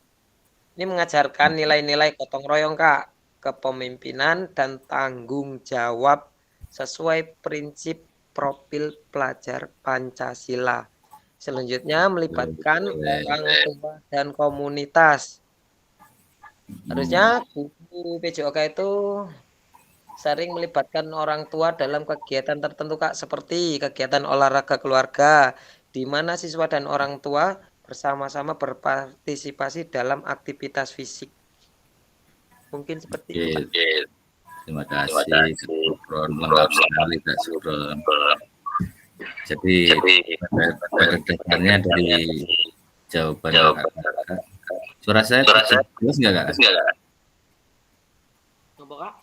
Ini mengajarkan nilai-nilai gotong royong, Kak, kepemimpinan dan tanggung jawab sesuai prinsip profil pelajar Pancasila. Selanjutnya melibatkan orang tua dan komunitas. Harusnya guru PJOK itu sering melibatkan orang tua dalam kegiatan tertentu, Kak, seperti kegiatan olahraga keluarga, di mana siswa dan orang tua bersama-sama berpartisipasi dalam aktivitas fisik. Mungkin seperti itu, Kak. Oke, terima kasih Kak Sukron, lengkap sekali Kak Sukron. Jadi pada dasarnya dari jawaban kakak, suara saya jelas nggak Kak? Coba, Kak.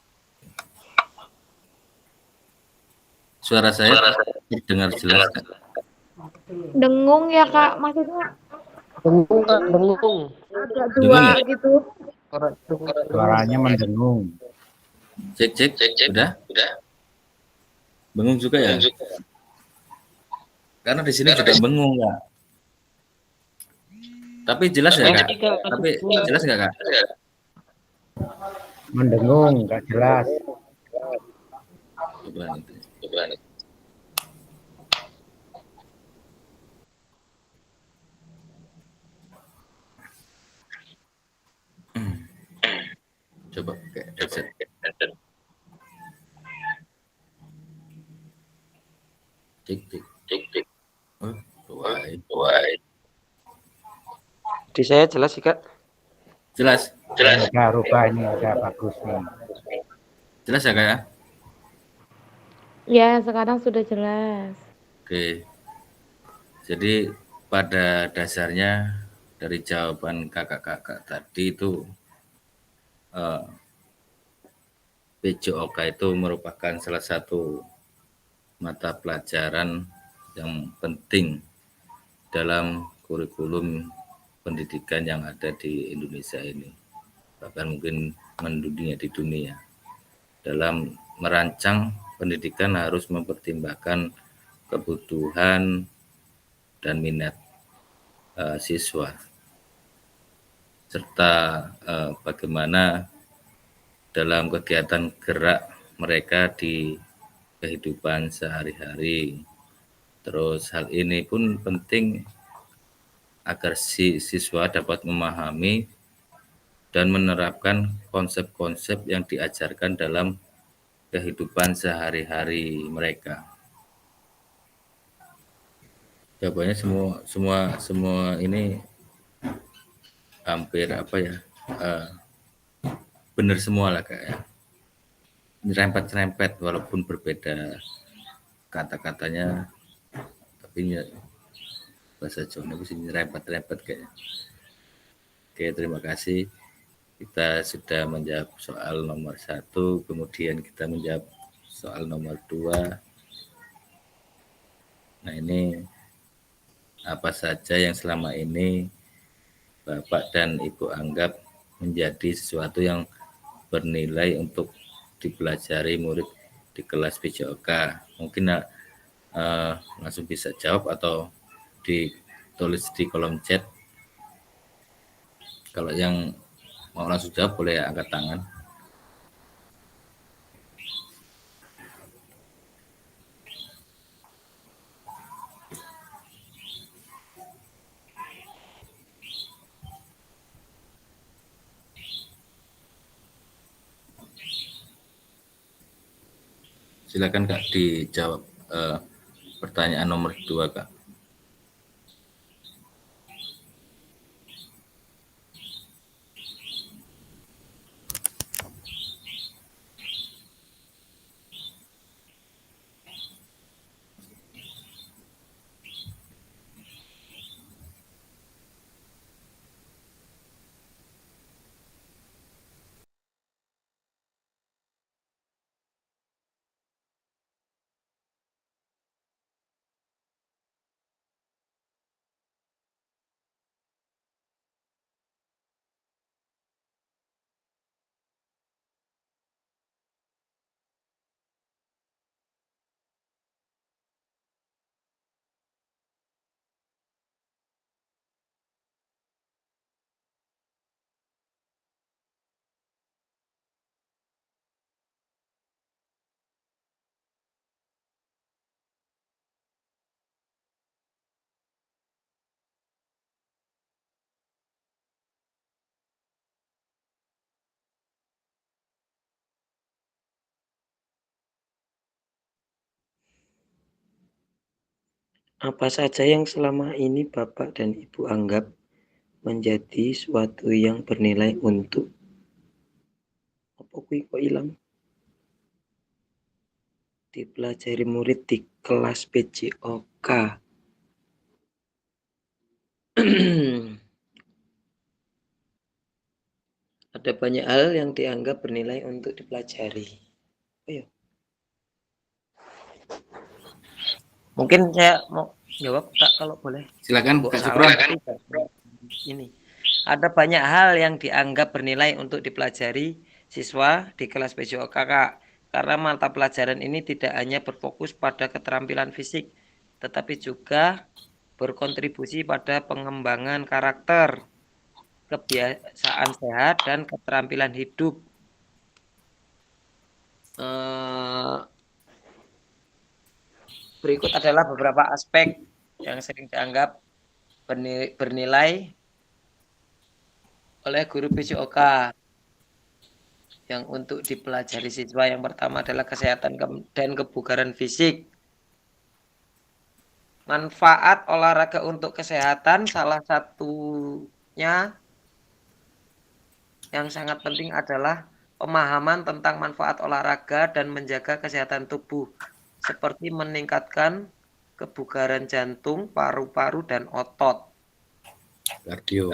Suara saya terdengar jelas Kak? Dengung ya Kak, maksudnya Dengung, Kak, dengung. agak Dengung dua ya? gitu. Suaranya mendengung. Cek, udah? Bengung juga ya? Karena di sini juga bengung Kak. Tapi jelas ya Kak? Tapi jelas nggak Kak? Mendengung, nggak jelas. Coba nanti. Coba pakai headset. Cek. Oh, baik. Di saya jelas sih, Kak. Jelas Udah rubah ini, udah bagus nih. ya Kak ya? Ya, sekarang sudah jelas. Oke. Jadi pada dasarnya dari jawaban kakak-kakak tadi itu PJOK itu merupakan salah satu mata pelajaran yang penting dalam kurikulum pendidikan yang ada di Indonesia ini, bahkan mungkin mendunia di dunia. Dalam merancang pendidikan harus mempertimbangkan kebutuhan dan minat siswa, serta bagaimana dalam kegiatan gerak mereka di kehidupan sehari-hari. Terus hal ini pun penting agar si siswa dapat memahami dan menerapkan konsep-konsep yang diajarkan dalam kehidupan sehari-hari mereka. Jawabannya semua ini hampir benar semua lah Kak ya. Nyerempet-nyerempet walaupun berbeda kata-katanya, tapi bahasa Jawa itu nyerempet-nyerempet kayaknya. Oke, terima kasih. Kita sudah menjawab soal nomor 1, kemudian kita menjawab soal nomor 2. Nah, ini apa saja yang selama ini Bapak dan Ibu anggap menjadi sesuatu yang bernilai untuk dipelajari murid di kelas PJOK. Mungkin langsung bisa jawab atau ditulis di kolom chat. Kalau yang mau langsung jawab boleh angkat tangan. Silakan Kak dijawab pertanyaan nomor 2 Kak. Apa saja yang selama ini Bapak dan Ibu anggap menjadi suatu yang bernilai untuk apa kuwi kok ilang dipelajari murid di kelas PJOK? Ada banyak hal yang dianggap bernilai untuk dipelajari. Ayo. Mungkin saya mau jawab Kak kalau boleh. Silakan Mbok Kak salah Sukron. ini. Ada banyak hal yang dianggap bernilai untuk dipelajari siswa di kelas PJOK Kak. Karena mata pelajaran ini tidak hanya berfokus pada keterampilan fisik, tetapi juga berkontribusi pada pengembangan karakter, kebiasaan sehat, dan keterampilan hidup. Berikut adalah beberapa aspek yang sering dianggap bernilai oleh guru PJOK yang untuk dipelajari siswa. Yang pertama adalah kesehatan dan kebugaran fisik. Manfaat olahraga untuk kesehatan salah satunya yang sangat penting adalah pemahaman tentang manfaat olahraga dan menjaga kesehatan tubuh, seperti meningkatkan kebugaran jantung, paru-paru, dan otot. Kardio.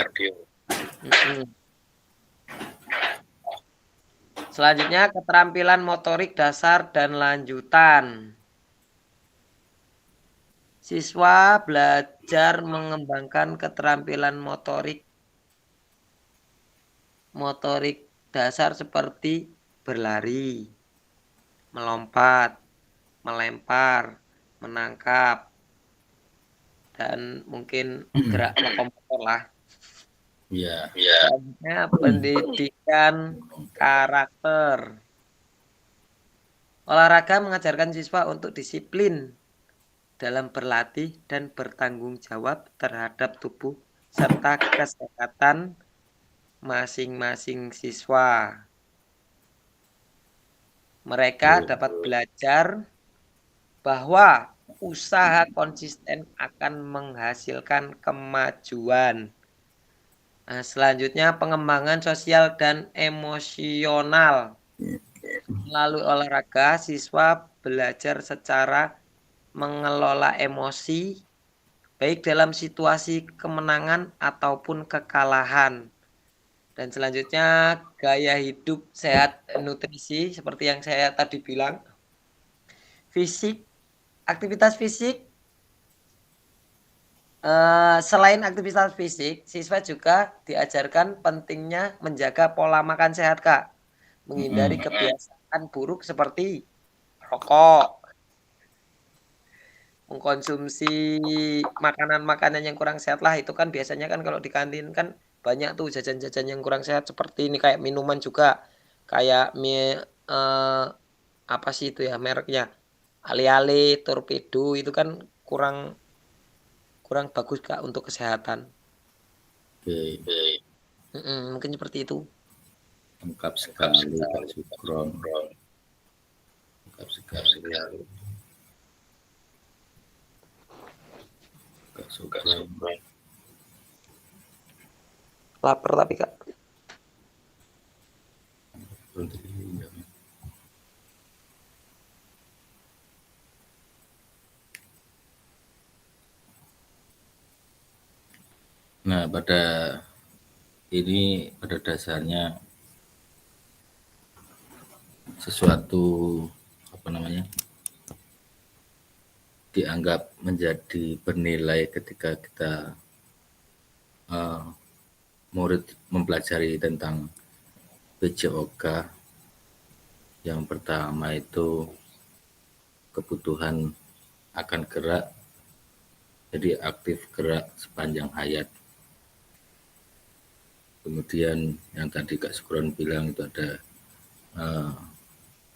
Selanjutnya, keterampilan motorik dasar dan lanjutan. Siswa belajar mengembangkan keterampilan motorik dasar seperti berlari, melompat, melempar, menangkap, dan mungkin gerak lokomotor lah. Iya. Selanjutnya, pendidikan karakter. Olahraga mengajarkan siswa untuk disiplin dalam berlatih dan bertanggung jawab terhadap tubuh serta kesehatan masing-masing siswa. Mereka dapat belajar bahwa usaha konsisten akan menghasilkan kemajuan. Nah, selanjutnya, pengembangan sosial dan emosional. Melalui olahraga, siswa belajar secara mengelola emosi, baik dalam situasi kemenangan ataupun kekalahan. Dan selanjutnya, gaya hidup sehat nutrisi, seperti yang saya tadi bilang. Aktivitas fisik. Selain aktivitas fisik, siswa juga diajarkan pentingnya menjaga pola makan sehat, Kak. Menghindari kebiasaan buruk seperti rokok, mengkonsumsi makanan-makanan yang kurang sehat lah. Itu kan biasanya kan kalau di kantin kan banyak tuh jajan-jajan yang kurang sehat seperti ini, kayak minuman juga, kayak mie apa sih itu ya mereknya, Ale-ale, torpedo, itu kan kurang bagus Kak untuk kesehatan. Oke. Mungkin seperti itu. Lengkap sekali Kak Sukron. Lengkap sekali. Kak Sukron. Lapar tapi Kak. Nah, pada dasarnya sesuatu dianggap menjadi bernilai ketika kita murid mempelajari tentang PJOK. Yang pertama itu kebutuhan akan gerak, jadi aktif gerak sepanjang hayat. Kemudian yang tadi Kak Sukron bilang itu ada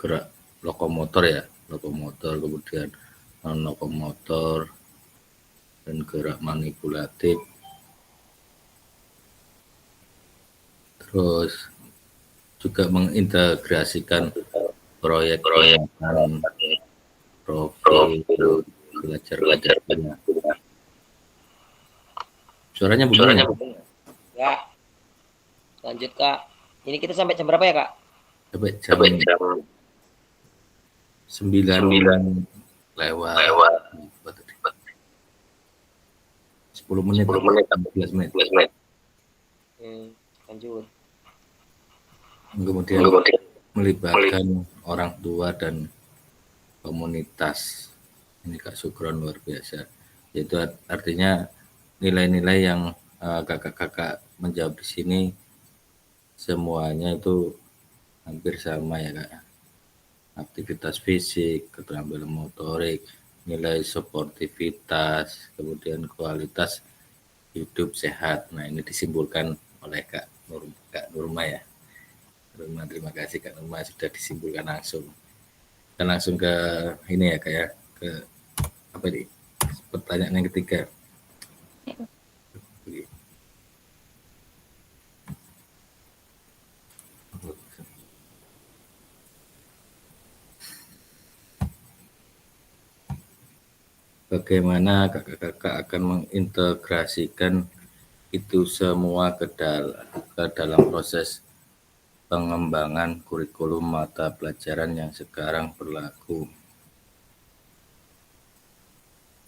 gerak lokomotor, kemudian non-lokomotor, dan gerak manipulatif. Terus juga mengintegrasikan proyek-proyek profil belajar Suaranya bunyi. Ya, lanjut Kak. Ini kita sampai jam berapa ya Kak? Sampai jam 9 lewat 10 menit, 15 menit. Lanjut. Kemudian melibatkan orang tua dan komunitas. Ini Kak Sukron luar biasa. Itu artinya nilai-nilai yang kakak-kakak menjawab di sini semuanya itu hampir sama ya Kak. Aktivitas fisik, keterampilan motorik, nilai sportivitas, kemudian kualitas hidup sehat. Nah ini disimpulkan oleh Kak Nurma ya. Nurma, terima kasih Kak Nurma sudah disimpulkan langsung. Dan langsung ke ini ya Kak ya, ke apa ini? Pertanyaan yang ketiga. Bagaimana kakak-kakak akan mengintegrasikan itu semua ke dalam proses pengembangan kurikulum mata pelajaran yang sekarang berlaku.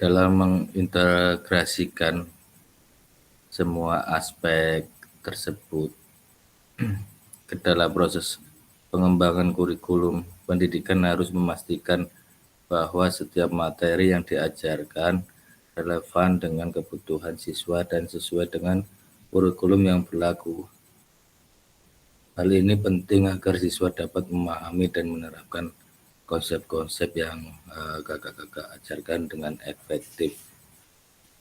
Dalam mengintegrasikan semua aspek tersebut ke dalam proses pengembangan kurikulum, pendidikan harus memastikan bahwa setiap materi yang diajarkan relevan dengan kebutuhan siswa dan sesuai dengan kurikulum yang berlaku. Hal ini penting agar siswa dapat memahami dan menerapkan konsep-konsep yang kakak-kakak ajarkan dengan efektif.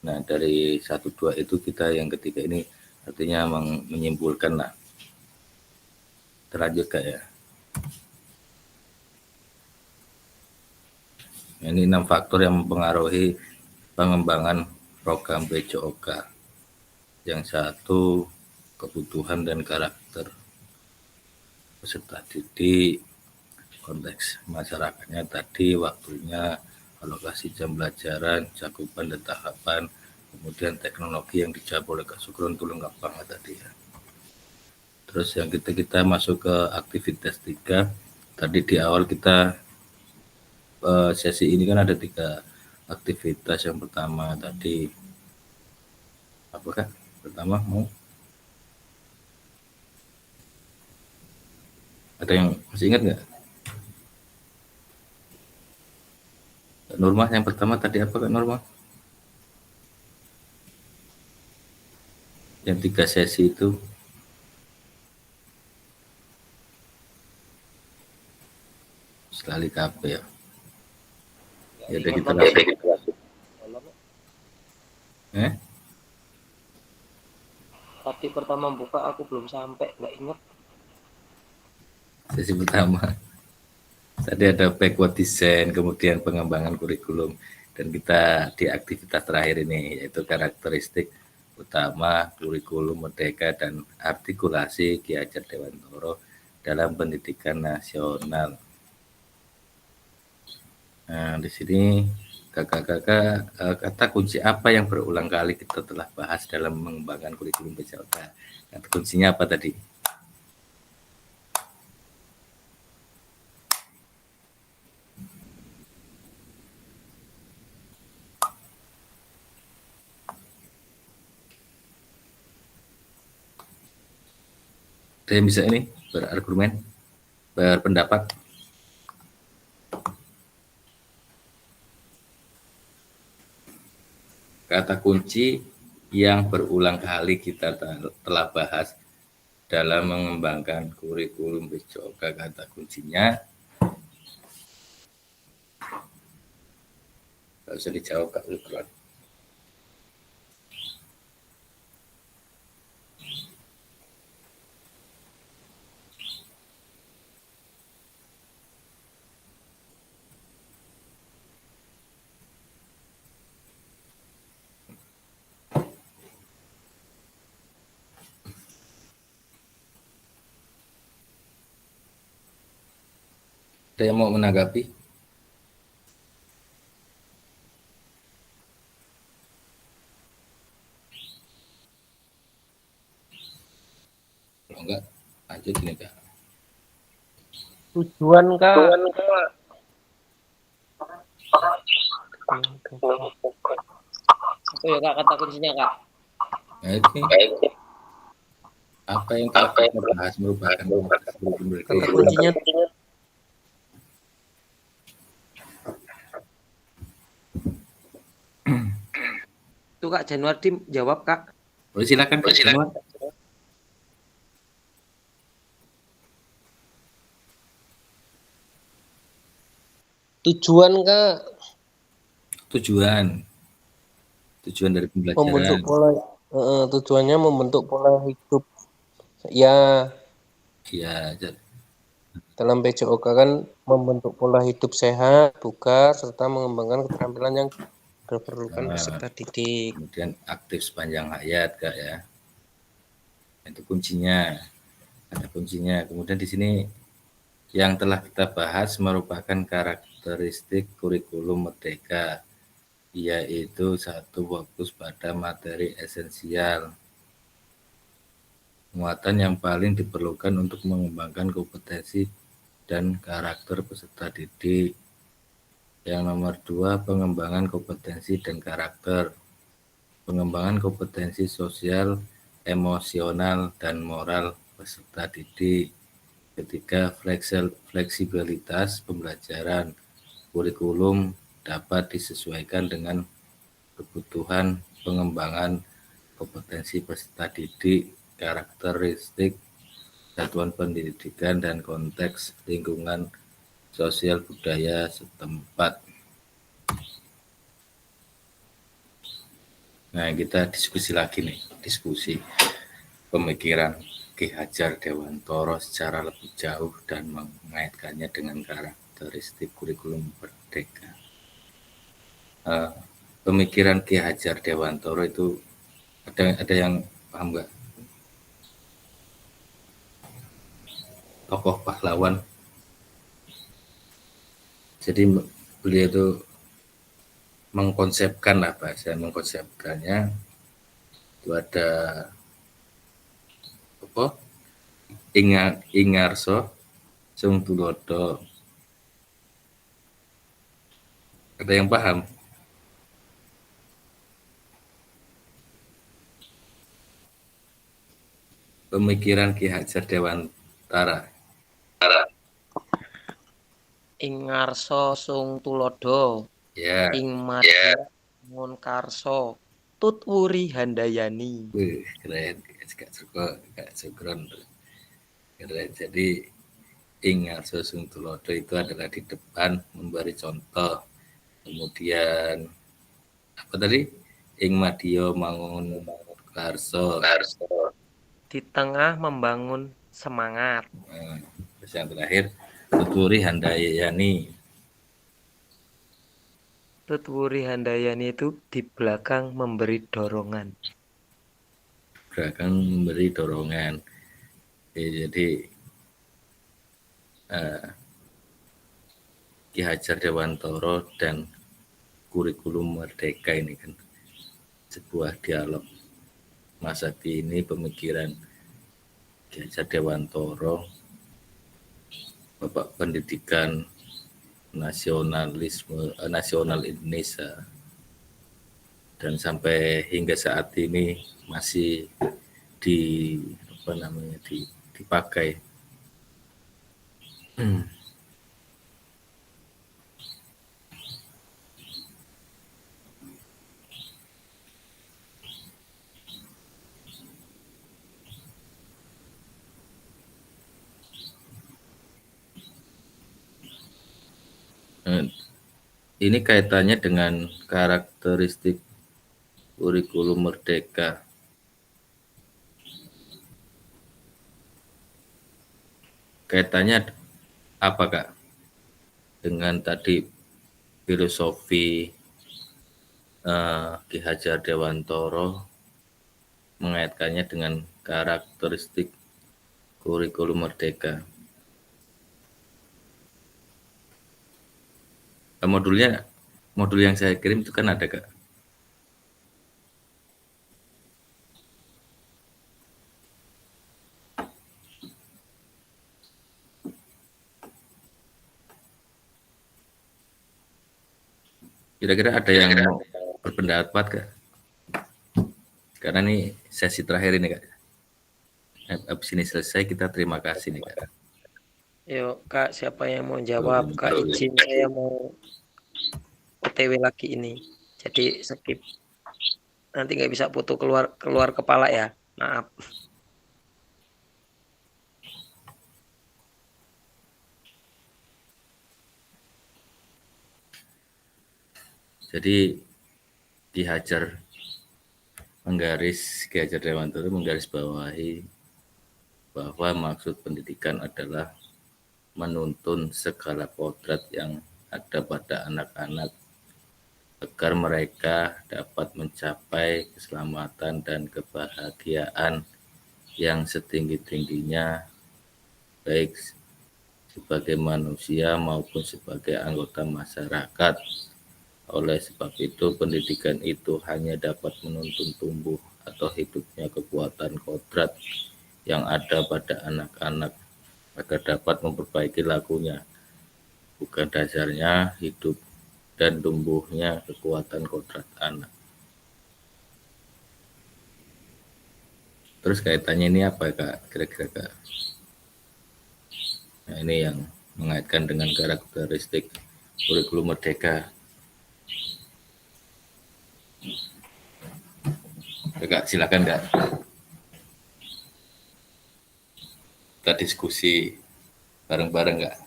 Nah, dari 1-2 itu kita yang ketiga ini artinya menyimpulkan lah. Terlanjut Kak ya. Ini 6 faktor yang mempengaruhi pengembangan program BCOK. Yang satu, kebutuhan dan karakter peserta didik, konteks masyarakatnya tadi, waktunya, alokasi jam pelajaran, cakupan dan tahapan, kemudian teknologi yang dijawab oleh Kak Sukron itu lengkap banget tadi ya. Terus yang kita masuk ke aktivitas 3, tadi di awal kita sesi ini kan ada 3 aktivitas. Yang pertama tadi apakah pertama mau ada yang masih ingat nggak? Nurma, yang pertama tadi apa Kak Nurma? Yang 3 sesi itu sekali KP ya. Ya udah kita langsung. Tadi pertama buka aku belum sampai, nggak ingat. Sesi pertama tadi ada backward design, kemudian pengembangan kurikulum, dan kita di aktivitas terakhir ini yaitu karakteristik utama kurikulum merdeka dan artikulasi Ki Hajar Dewantoro dalam pendidikan nasional. Nah, di sini kakak-kakak kata kunci apa yang berulang kali kita telah bahas dalam mengembangkan kurikulum BCOK? Kata kuncinya apa tadi? Ada yang bisa ini berargumen, berpendapat? Kata kunci yang berulang kali kita telah bahas dalam mengembangkan kurikulum BCOK, kata kuncinya nggak usah dijawab Kak Sukron. Ada yang mau menanggapi? Kalau enggak, lanjut ini Kak. Tujuan Kak. Apa ya Kak kata kuncinya Kak? Nah, ini apa yang telah kita bahas merupakan Kata kuncinya itu Kak Januardi jawab Kak. Boleh silakan Kak Januar. Tujuan Kak. Tujuan dari pembelajaran. Tujuannya membentuk pola hidup. Ya, Ya, dalam PJOK kan membentuk pola hidup sehat, bugar, serta mengembangkan keterampilan yang diperlukan peserta didik. kemudian aktif sepanjang hayat Kak ya. Itu kuncinya. Ada kuncinya. Kemudian di sini yang telah kita bahas merupakan karakteristik kurikulum merdeka, yaitu satu, fokus pada materi esensial, muatan yang paling diperlukan untuk mengembangkan kompetensi dan karakter peserta didik. Yang nomor 2, pengembangan kompetensi dan karakter, pengembangan kompetensi sosial, emosional, dan moral peserta didik. Ketiga, fleksibilitas pembelajaran, kurikulum dapat disesuaikan dengan kebutuhan pengembangan kompetensi peserta didik, karakteristik satuan pendidikan, dan konteks lingkungan sosial budaya setempat. Nah, kita diskusi lagi nih, diskusi pemikiran Ki Hajar Dewantara secara lebih jauh dan mengaitkannya dengan karakteristik kurikulum merdeka. Pemikiran Ki Hajar Dewantara itu ada yang paham nggak? Tokoh pahlawan. Jadi beliau itu mengkonsepkannya itu ada apa? Ingarso Sung Tulodo. Ada yang paham? Pemikiran Ki Hajar Dewantara. Ing ngarsa sung tulodo. Ya. Ing madya ngun karso. Tutwuri handayani. Keren, Kak Sugron. Keren. Jadi Ingarso Sung Tulodo itu adalah di depan memberi contoh. Kemudian apa tadi? Ing Madya mangun karso. Di tengah membangun semangat. Terus yang terakhir Tuturi Handayani. Tutwuri handayani itu di belakang memberi dorongan. Belakang memberi dorongan. Jadi Ki Hajar Dewantara dan kurikulum merdeka ini kan sebuah dialog masa kini pemikiran Ki Hajar Dewantara, Bapak Pendidikan nasional Indonesia, dan sampai hingga saat ini masih dipakai. Ini kaitannya dengan karakteristik kurikulum merdeka. Kaitannya apa Kak? Dengan tadi filosofi Ki Hajar Dewantara, mengaitkannya dengan karakteristik kurikulum merdeka. Modul yang saya kirim itu kan ada Kak. Kira-kira ada yang mau berpendapat Kak? Karena ini sesi terakhir ini Kak. Habis ini selesai kita terima kasih nih Kak. Yuk Kak, siapa yang mau jawab? Kak izin saya mau OTW lagi ini. Jadi skip. Nanti nggak bisa foto keluar kepala ya. Maaf. Jadi Ki Hajar Dewantara menggarisbawahi bahwa maksud pendidikan adalah menuntun segala kodrat yang ada pada anak-anak agar mereka dapat mencapai keselamatan dan kebahagiaan yang setinggi-tingginya baik sebagai manusia maupun sebagai anggota masyarakat. Oleh sebab itu, pendidikan itu hanya dapat menuntun tumbuh atau hidupnya kekuatan kodrat yang ada pada anak-anak agar dapat memperbaiki lakunya, bukan dasarnya hidup dan tumbuhnya kekuatan kodrat anak. Terus kaitannya ini apa Kak? Kira-kira Kak? Nah, ini yang mengaitkan dengan karakteristik kurikulum merdeka. Kak, silakan Kak. Kita diskusi bareng-bareng Kak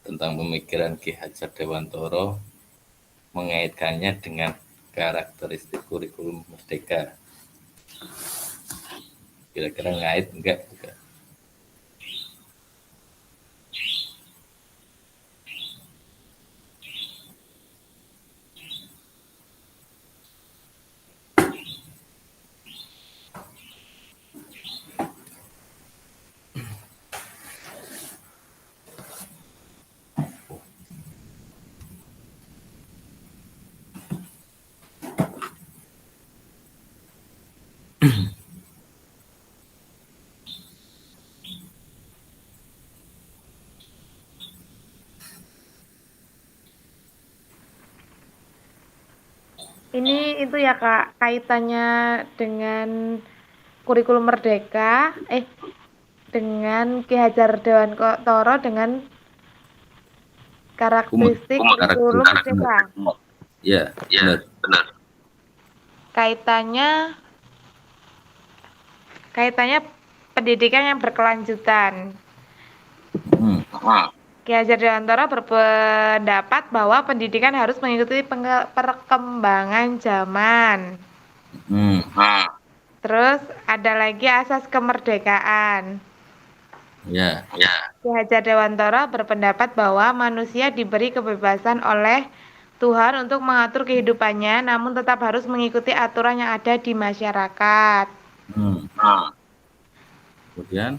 tentang pemikiran Ki Hajar Dewantara mengaitkannya dengan karakteristik kurikulum merdeka. Kira-kira ngait enggak? Ini itu ya Kak, kaitannya dengan kurikulum merdeka, dengan Ki Hajar Dewantara dengan karakteristik kurikulum merdeka. Ya, benar. Kaitannya pendidikan yang berkelanjutan. Ki Hajar Dewantara berpendapat bahwa pendidikan harus mengikuti perkembangan zaman. Terus ada lagi asas kemerdekaan. Ya. Ki Hajar Dewantara berpendapat bahwa manusia diberi kebebasan oleh Tuhan untuk mengatur kehidupannya, namun tetap harus mengikuti aturan yang ada di masyarakat. Kemudian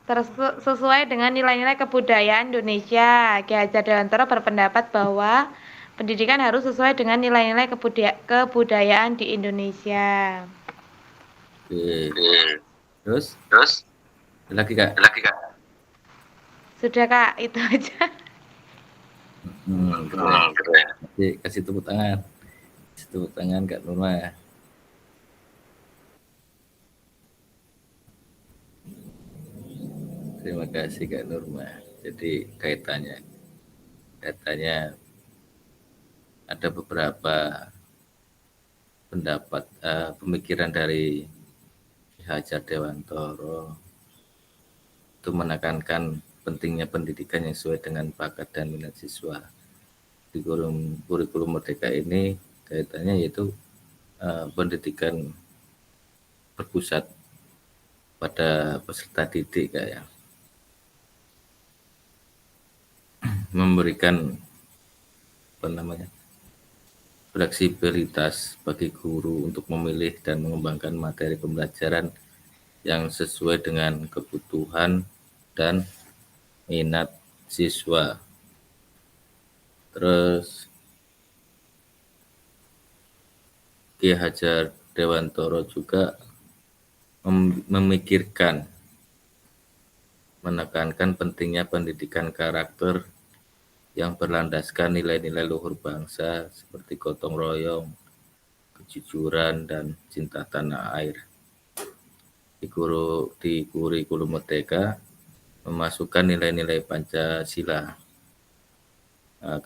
Terus sesuai dengan nilai-nilai kebudayaan Indonesia, Ki Hajar Dewantara berpendapat bahwa pendidikan harus sesuai dengan nilai-nilai kebudayaan di Indonesia. Oke. Terus? Lagi Kak. Sudah Kak, itu aja. Keren. Kasih tepuk tangan Kak Nurma. Terima kasih Kak Nurma. Jadi katanya ada beberapa pendapat pemikiran dari Ki Hajar Dewantara itu menekankan pentingnya pendidikan yang sesuai dengan bakat dan minat siswa. Di kurikulum merdeka ini kaitannya yaitu pendidikan berpusat pada peserta didik Kak ya. Memberikan fleksibilitas bagi guru untuk memilih dan mengembangkan materi pembelajaran yang sesuai dengan kebutuhan dan minat siswa. Terus Ki Hajar Dewantara juga menekankan pentingnya pendidikan karakter yang berlandaskan nilai-nilai luhur bangsa seperti gotong royong, kejujuran, dan cinta tanah air. Di kurikulum Merdeka memasukkan nilai-nilai Pancasila,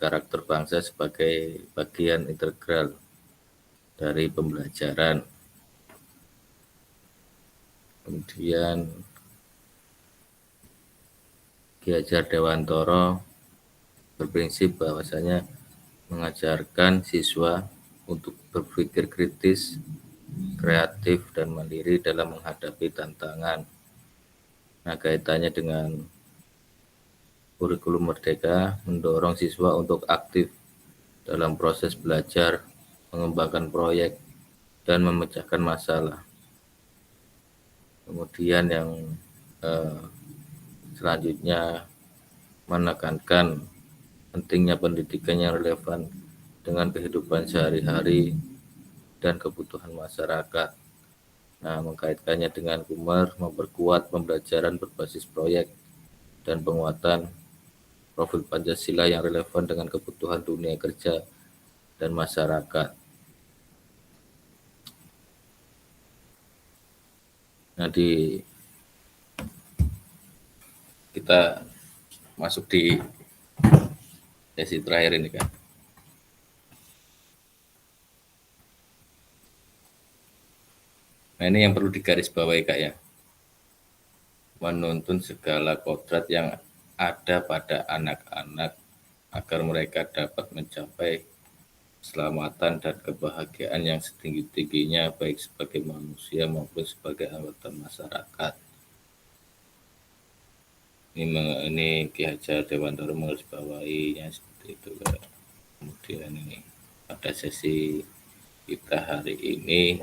karakter bangsa sebagai bagian integral dari pembelajaran. Kemudian Ki Hajar Dewantara berprinsip bahwasanya mengajarkan siswa untuk berpikir kritis, kreatif, dan mandiri dalam menghadapi tantangan. Nah, kaitannya dengan kurikulum Merdeka mendorong siswa untuk aktif dalam proses belajar, mengembangkan proyek, dan memecahkan masalah. Kemudian yang selanjutnya menekankan pentingnya pendidikan yang relevan dengan kehidupan sehari-hari dan kebutuhan masyarakat. Nah, mengkaitkannya dengan Kumar, memperkuat pembelajaran berbasis proyek dan penguatan profil Pancasila yang relevan dengan kebutuhan dunia kerja dan masyarakat. Nah, kita masuk di sesi terakhir ini kan. Nah, ini yang perlu digarisbawahi Kak ya. Menuntun segala kodrat yang ada pada anak-anak agar mereka dapat mencapai keselamatan dan kebahagiaan yang setinggi-tingginya baik sebagai manusia maupun sebagai anggota masyarakat. Ini Ki Hajar Dewantara menggarisbawahinya seperti itu Kak. Kemudian ini pada sesi kita hari ini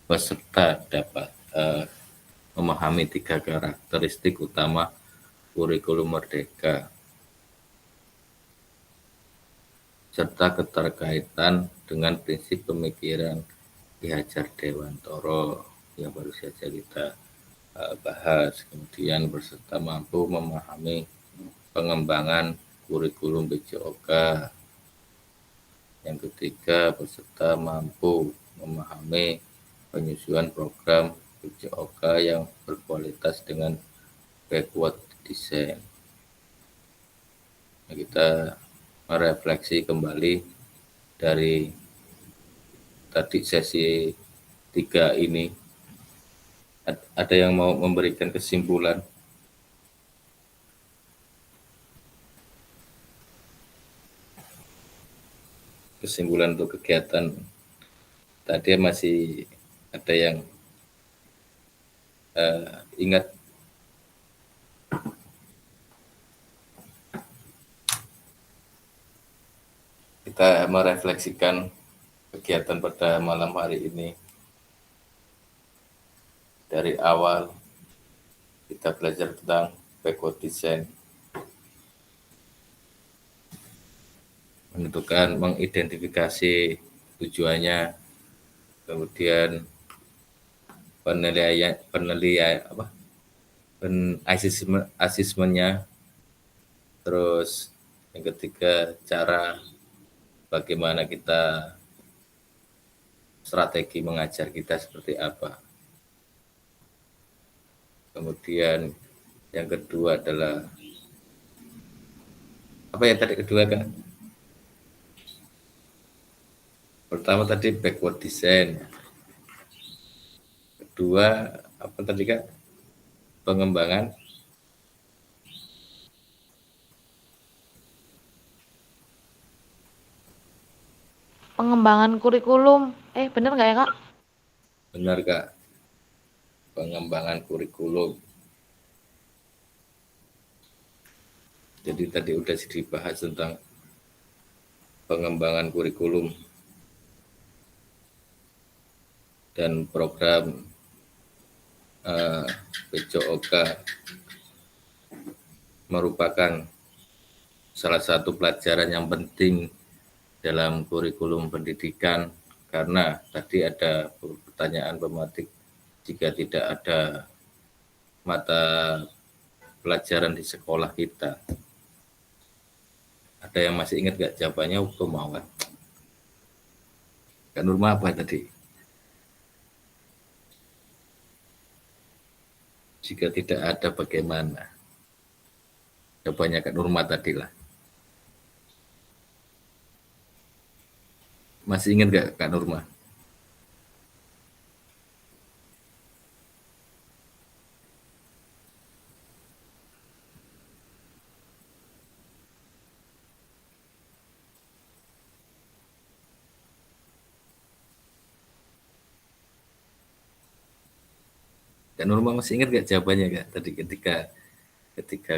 peserta dapat memahami 3 karakteristik utama kurikulum Merdeka serta keterkaitan dengan prinsip pemikiran Ki Hajar Dewantara yang baru saja kita bahas. Kemudian peserta mampu memahami pengembangan kurikulum PJOK. Yang ketiga, peserta mampu memahami penyusunan program PJOK yang berkualitas dengan backward design. Nah, kita merefleksi kembali dari tadi sesi 3 ini. Ada yang mau memberikan kesimpulan? Kesimpulan untuk kegiatan tadi masih ada yang ingat? Kita merefleksikan kegiatan pada malam hari ini. Dari awal kita belajar tentang backward design, menentukan, mengidentifikasi tujuannya, kemudian asesmennya, terus yang ketiga cara bagaimana kita strategi mengajar kita seperti apa. Kemudian yang kedua adalah apa yang tadi kedua Kak? Pertama tadi backward design. Kedua apa tadi Kak? Pengembangan kurikulum. Bener nggak ya Kak? Benar Kak. Pengembangan kurikulum. Jadi tadi udah dibahas tentang pengembangan kurikulum dan program PJOK merupakan salah satu pelajaran yang penting dalam kurikulum pendidikan karena tadi ada pertanyaan pematik jika tidak ada mata pelajaran di sekolah kita. Ada yang masih ingat gak jawabannya hukum apa? Kak Nurma apa tadi? Jika tidak ada bagaimana? Jawabannya Kak Nurma tadi lah. Masih ingat gak Kak Nurma? Kak Nurma masih ingat gak jawabannya gak? Tadi ketika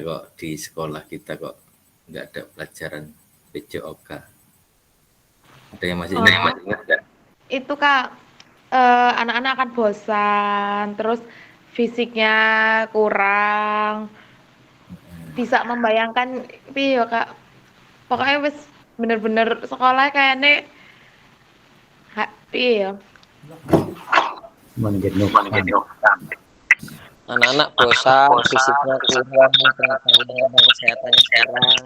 kok di sekolah kita kok nggak ada pelajaran PJOK. Ada yang masih ingat? Masih ingat gak? Itu Kak, anak-anak akan bosan, terus fisiknya kurang, bisa membayangkan piye ya Kak. Pokoknya wis bener-bener sekolah kayaknya piye ya. menjenuhkan. Anak-anak bosan, fisiknya kurang, pengetahuan tentang kesehatannya kurang.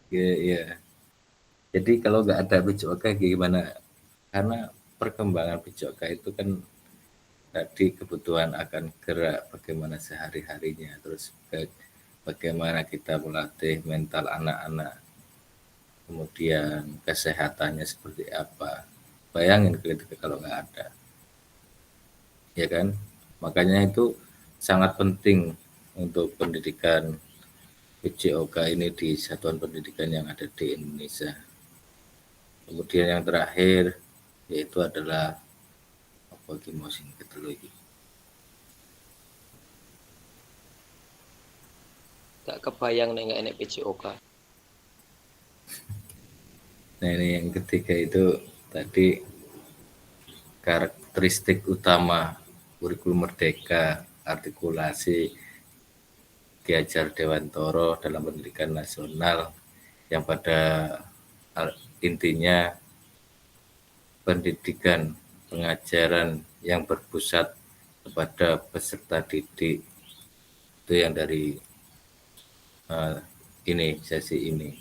Iya. Jadi kalau nggak ada PJOK gimana? Karena perkembangan PJOK itu kan tadi kebutuhan akan gerak bagaimana sehari-harinya, terus bagaimana kita melatih mental anak-anak, kemudian kesehatannya seperti apa. Bayangin ketika kalau nggak ada, ya kan? Makanya itu sangat penting untuk pendidikan PJOK ini di satuan pendidikan yang ada di Indonesia. Kemudian yang terakhir yaitu adalah apa gimana lagi? Gak kebayang nih nggak enek PJOK. Nah ini yang ketiga itu tadi karakteristik utama kurikulum merdeka, artikulasi Ki Hajar Dewantoro dalam pendidikan nasional yang pada intinya pendidikan pengajaran yang berpusat kepada peserta didik, itu yang dari ini sesi ini.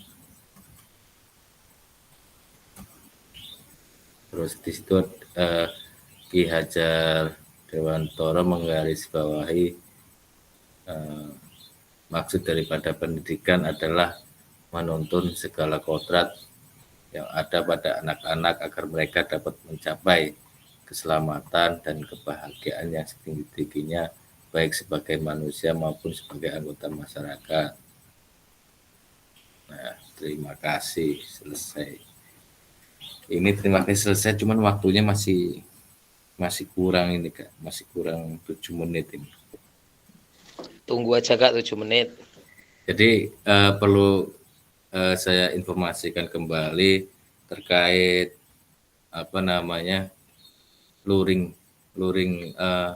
Terus di situ Ki Hajar Dewantoro menggarisbawahi maksud daripada pendidikan adalah menuntun segala kodrat yang ada pada anak-anak agar mereka dapat mencapai keselamatan dan kebahagiaan yang setinggi-tingginya baik sebagai manusia maupun sebagai anggota masyarakat. Nah, terima kasih, selesai. Ini terima kasih selesai, cuman waktunya masih kurang ini Kak, masih kurang 7 menit ini. Tunggu aja Kak 7 menit. Jadi perlu saya informasikan kembali terkait luring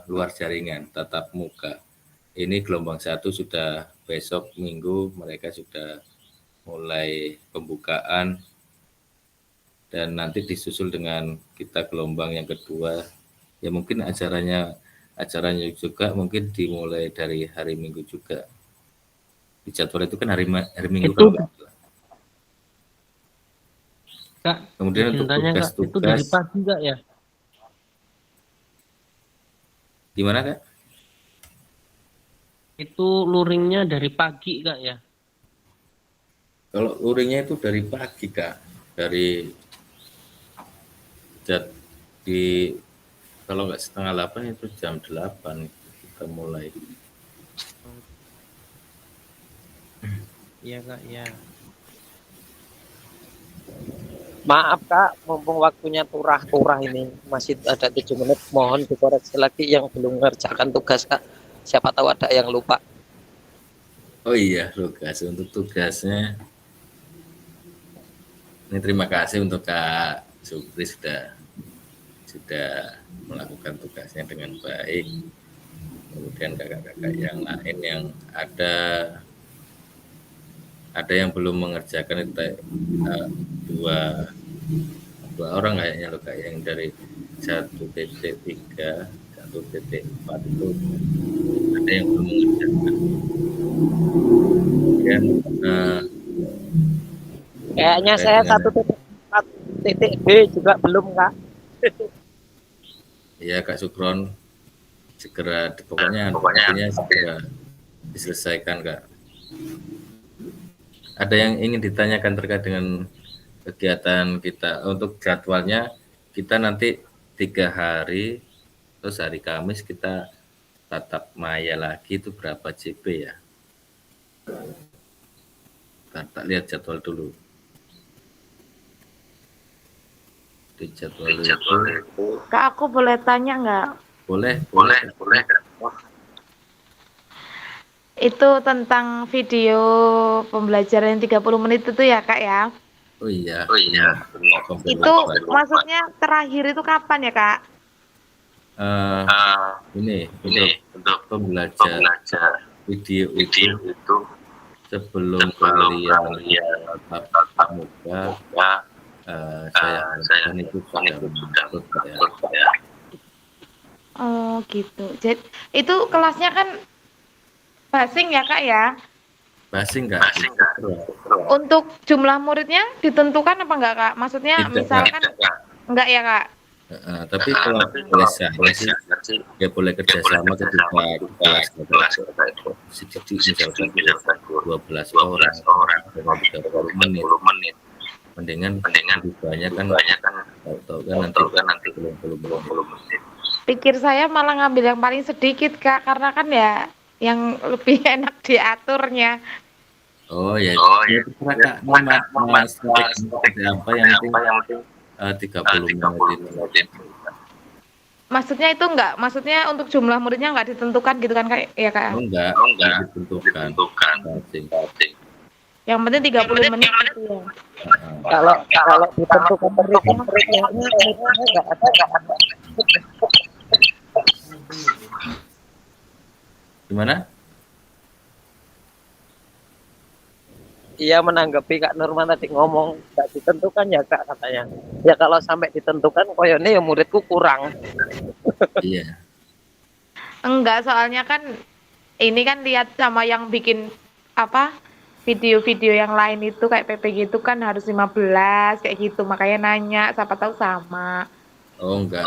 luar jaringan tatap muka. Ini gelombang 1 sudah besok Minggu mereka sudah mulai pembukaan dan nanti disusul dengan kita gelombang yang kedua. Ya mungkin acaranya juga mungkin dimulai dari hari Minggu juga. Di jadwal itu kan hari Minggu Itu, kalau Kak, kemudian untuk tugas-tugas itu dari pagi Kak ya? Gimana Kak? Itu luringnya dari pagi Kak ya? Kalau luringnya itu dari pagi Kak, kalau nggak 7:30 itu jam 8 kita mulai. Iya Kak ya. Maaf Kak, mumpung waktunya turah-turah ini masih ada 7 menit, mohon dikoreksi lagi yang belum mengerjakan tugas Kak. Siapa tahu ada yang lupa. Oh iya, tugas untuk tugasnya. Ini terima kasih untuk Kak Supri sudah melakukan tugasnya dengan baik. Kemudian kakak-kakak yang lain yang ada yang belum mengerjakan itu dua orang kayaknya loh Kak, yang dari 1.3 1.4 itu ada yang belum mengerjakan. Kemudian Kayaknya terkait saya dengan 1.4 B juga belum, Kak. ya Kak Sukron segera pokoknya intinya segera diselesaikan Kak. Ada yang ingin ditanyakan terkait dengan kegiatan kita untuk jadwalnya? Kita nanti 3 hari, terus hari Kamis kita tatap maya lagi, itu berapa JP ya? Kita lihat jadwal dulu. Di jadwal itu Kak, aku boleh tanya nggak? boleh. Itu tentang video pembelajaran yang 30 menit itu ya, Kak ya? Oh iya. Sampai Itu lupa. maksudnya terakhir itu kapan ya, Kak? Ini untuk pembelajar video itu sebelum kalian tatap muka, saya harapkan itu sudah upload ya. Oh gitu. Jadi itu kelasnya kan basing ya, Kak ya? Basing nggak? Untuk jumlah muridnya ditentukan apa enggak, Kak? Maksudnya Tidak, misalkan enggak ya, Kak? Tapi kalau boleh saya sih ya boleh kerjasama ketika kelas sedikit misalkan 12 orang 30 menit, mendingan lebih banyak kan tahu kan nanti belum menit. Pikir saya malah ngambil yang paling sedikit, Kak, karena kan ya yang lebih enak diaturnya. Oh ya terserah Kak, mau strategi seperti apa, yang penting 30 menit itu. Maksudnya itu enggak, maksudnya untuk jumlah muridnya enggak ditentukan gitu kan, Kak? Ya, Kak? Enggak ditentukan. Basing. Yang penting 30 menit gitu ya. Kalau ditentukan muridnya enggak ada. Gimana? Iya, menanggapi Kak Nurman tadi ngomong nggak ditentukan ya Kak katanya. Ya kalau sampai ditentukan koyone ya muridku kurang. Iya. Enggak, soalnya kan ini kan lihat sama yang bikin apa video-video yang lain itu kayak PPG itu kan harus 15 kayak gitu, makanya nanya siapa tahu sama. Oh enggak.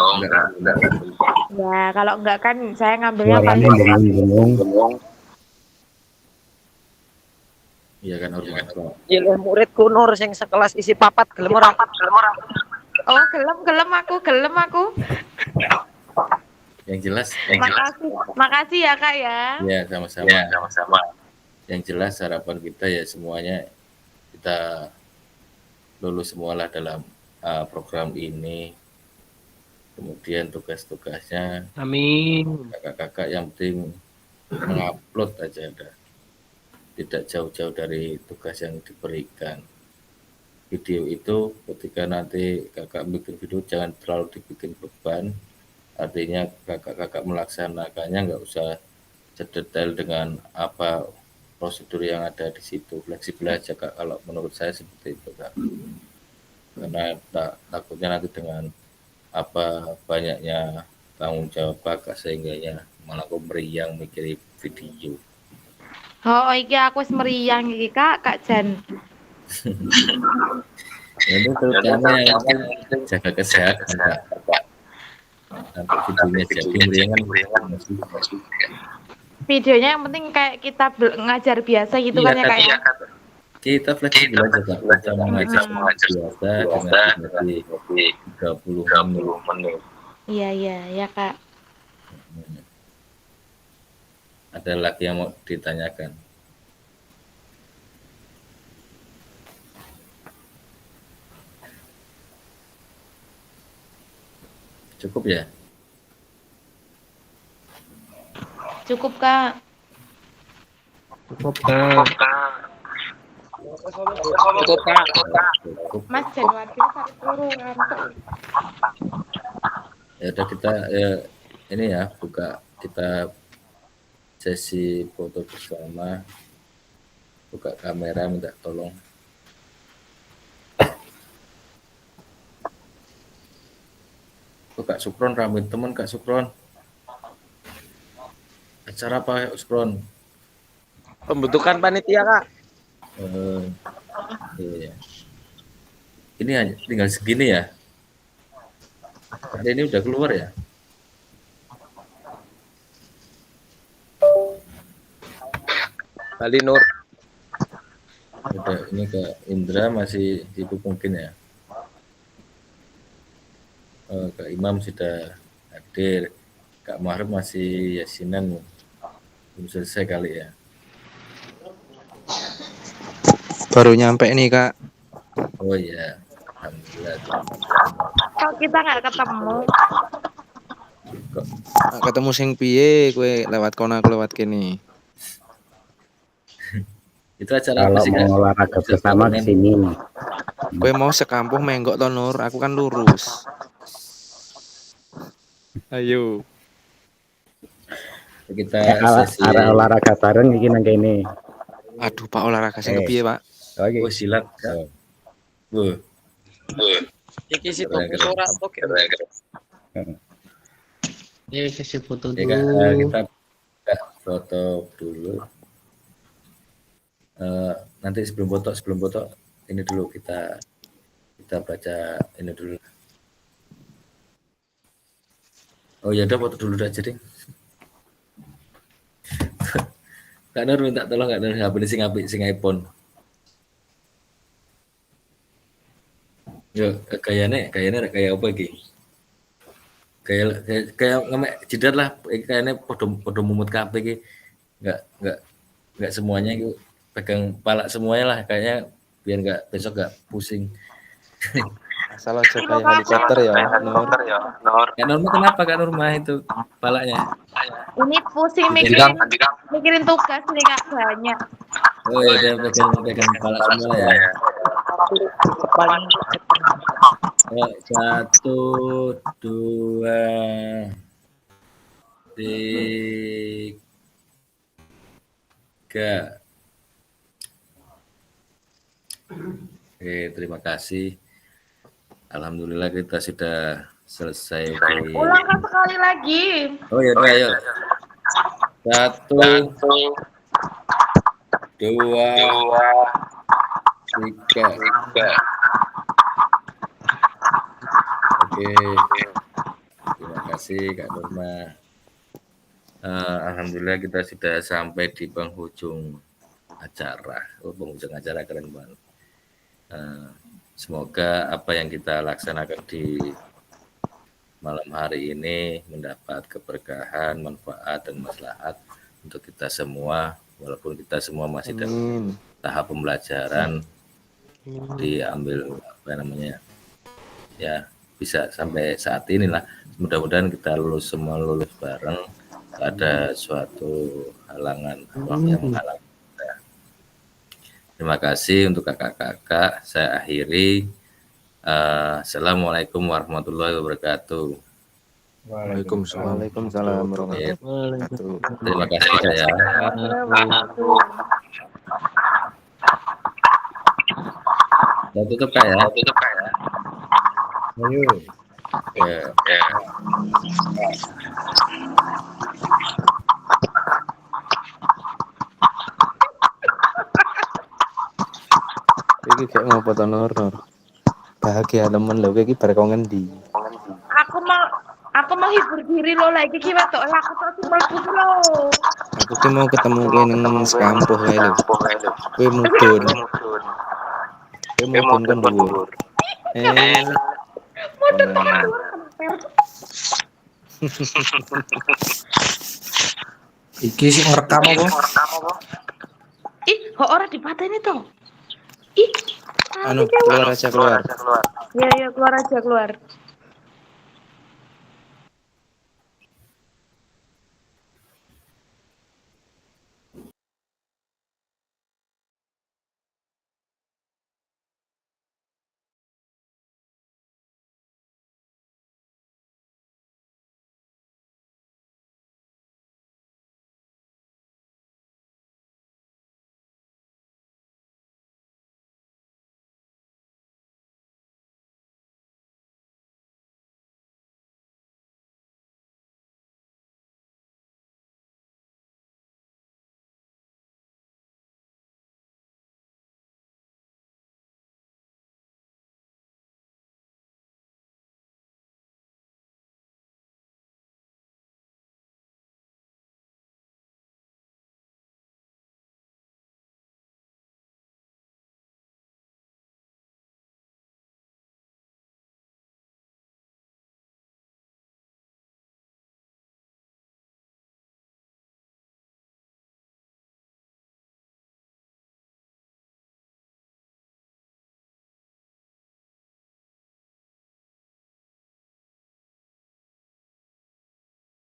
Ya kalau enggak kan saya ngambilnya paling Suaranya dengung-dengung. Iya kan Orman. Iya muridku Nur sing sekelas isi papat gelem ora. oh gelem aku. Yang jelas. Makasih ya Kak ya. Ya sama-sama. Yang jelas harapan kita ya semuanya kita lulus semualah dalam program ini. Kemudian tugas-tugasnya Amin. kakak-kakak yang penting mengupload aja udah. Tidak jauh-jauh dari tugas yang diberikan. Video itu ketika nanti kakak bikin video jangan terlalu dibikin beban. Artinya kakak-kakak melaksanakannya nggak usah sedetail dengan apa prosedur yang ada di situ. Fleksibel aja Kak, kalau menurut saya seperti itu Kak. Karena takutnya nanti dengan apa banyaknya tanggung jawab kakak sehingganya malah aku meriang mikirin video. Oh iki aku wis meriang iki Kak Jan. Itu terutama yang penting jaga kesehatan Kak. Nanti videonya jadi meriang kan Videonya yang penting kayak kita ngajar biasa gitu kan ya Kak ya. kita fleksibel aja Kak. Kita mengajar biasa dengan durasi 30 menit. Iya Kak. Ada lagi yang mau ditanyakan? Cukup ya? Cukup Kak. Cukup Kak. Cukup. Mas Januari satu turu ngantuk. Ya udah kita ini ya buka kita sesi foto bersama. Buka kamera, minta tolong. Kak Sukron rambut temen Kak Sukron. Acara apa Uskron? Pembentukan panitia, Kak. Iya. Ini hanya tinggal segini ya. Hari ini udah keluar ya. Bali Nur. Udah ini ke Indra masih sibuk mungkin ya. Kak Imam sudah hadir. Kak Mahrem masih yasinan belum selesai kali ya. Baru nyampe nih Kak. Oh iya, alhamdulillah. Kalau kita nggak ketemu, Ketemu sing piye kowe lewat kono aku lewat kene. Itu acara Kalau apa sih, Kak? mau olahraga bersama di sini. Kowe mau sekampung menggok to Nur, aku kan lurus. Ayo. Kita sesi Arah olahraga bareng iki nang kene. Aduh Pak olahraga sing kepiye Pak? Oke. oh, silat. Iki si fokus ora tok. Ya, sesi foto Ya, Kak, dulu. kita foto dulu. Nanti sebelum foto ini dulu kita baca ini dulu. Oh ya udah foto dulu aja deh. Kak Nur minta tolong Kak Nur HP sing apik sing iPhone. Yo kayaknya kayak apa iki? Kayak ngemek jidat lah kayaknya podo mumut kabeh iki. Enggak semuanya itu pegang kepala semuanya lah kayaknya biar besok enggak pusing. Asal aja kayak helikopter ya Nur. Kak Norma kenapa Kak Norma itu kepalanya? ini pusing mikirin tugas nih Kak banyak. Oh ya dia pegang kepala semua ya. Oh, 1, 2, 3. Oke, terima kasih. Alhamdulillah kita sudah selesai. Ulangkan sekali lagi. Oh ya, ayo. 1, 2, 3. Oke. Terima kasih Kak Norma. Alhamdulillah kita sudah sampai di penghujung acara. Penghujung acara keren banget. Semoga apa yang kita laksanakan di malam hari ini mendapat keberkahan, manfaat dan maslahat untuk kita semua. Walaupun kita semua masih dalam tahap pembelajaran, diambil apa namanya ya bisa sampai saat inilah. Mudah-mudahan kita lulus bareng. Ada suatu halangan yang menghalangi. Terima kasih untuk kakak-kakak. Saya akhiri. Assalamualaikum warahmatullahi wabarakatuh. Waalaikumsalam warahmatullahi wabarakatuh. Terima kasih saya. Saya tutup Kak ya. Ayo. Ya. Iki kayak ngopo to Nur. Bahagia temen lho iki bar kok ngendi? Aku mau hibur diri lo lagi ki wetok lah aku tok simpel gitu lo. Aku ki mau ketemu kowe ning sekampuh kae lho. Kowe mudun. Kowe mudun kan dhuwur. Mudun Iki sih ngerekam apa? Ih, kok ora dipateni to? Ih, Anu keluar aja keluar. Ya keluar aja keluar.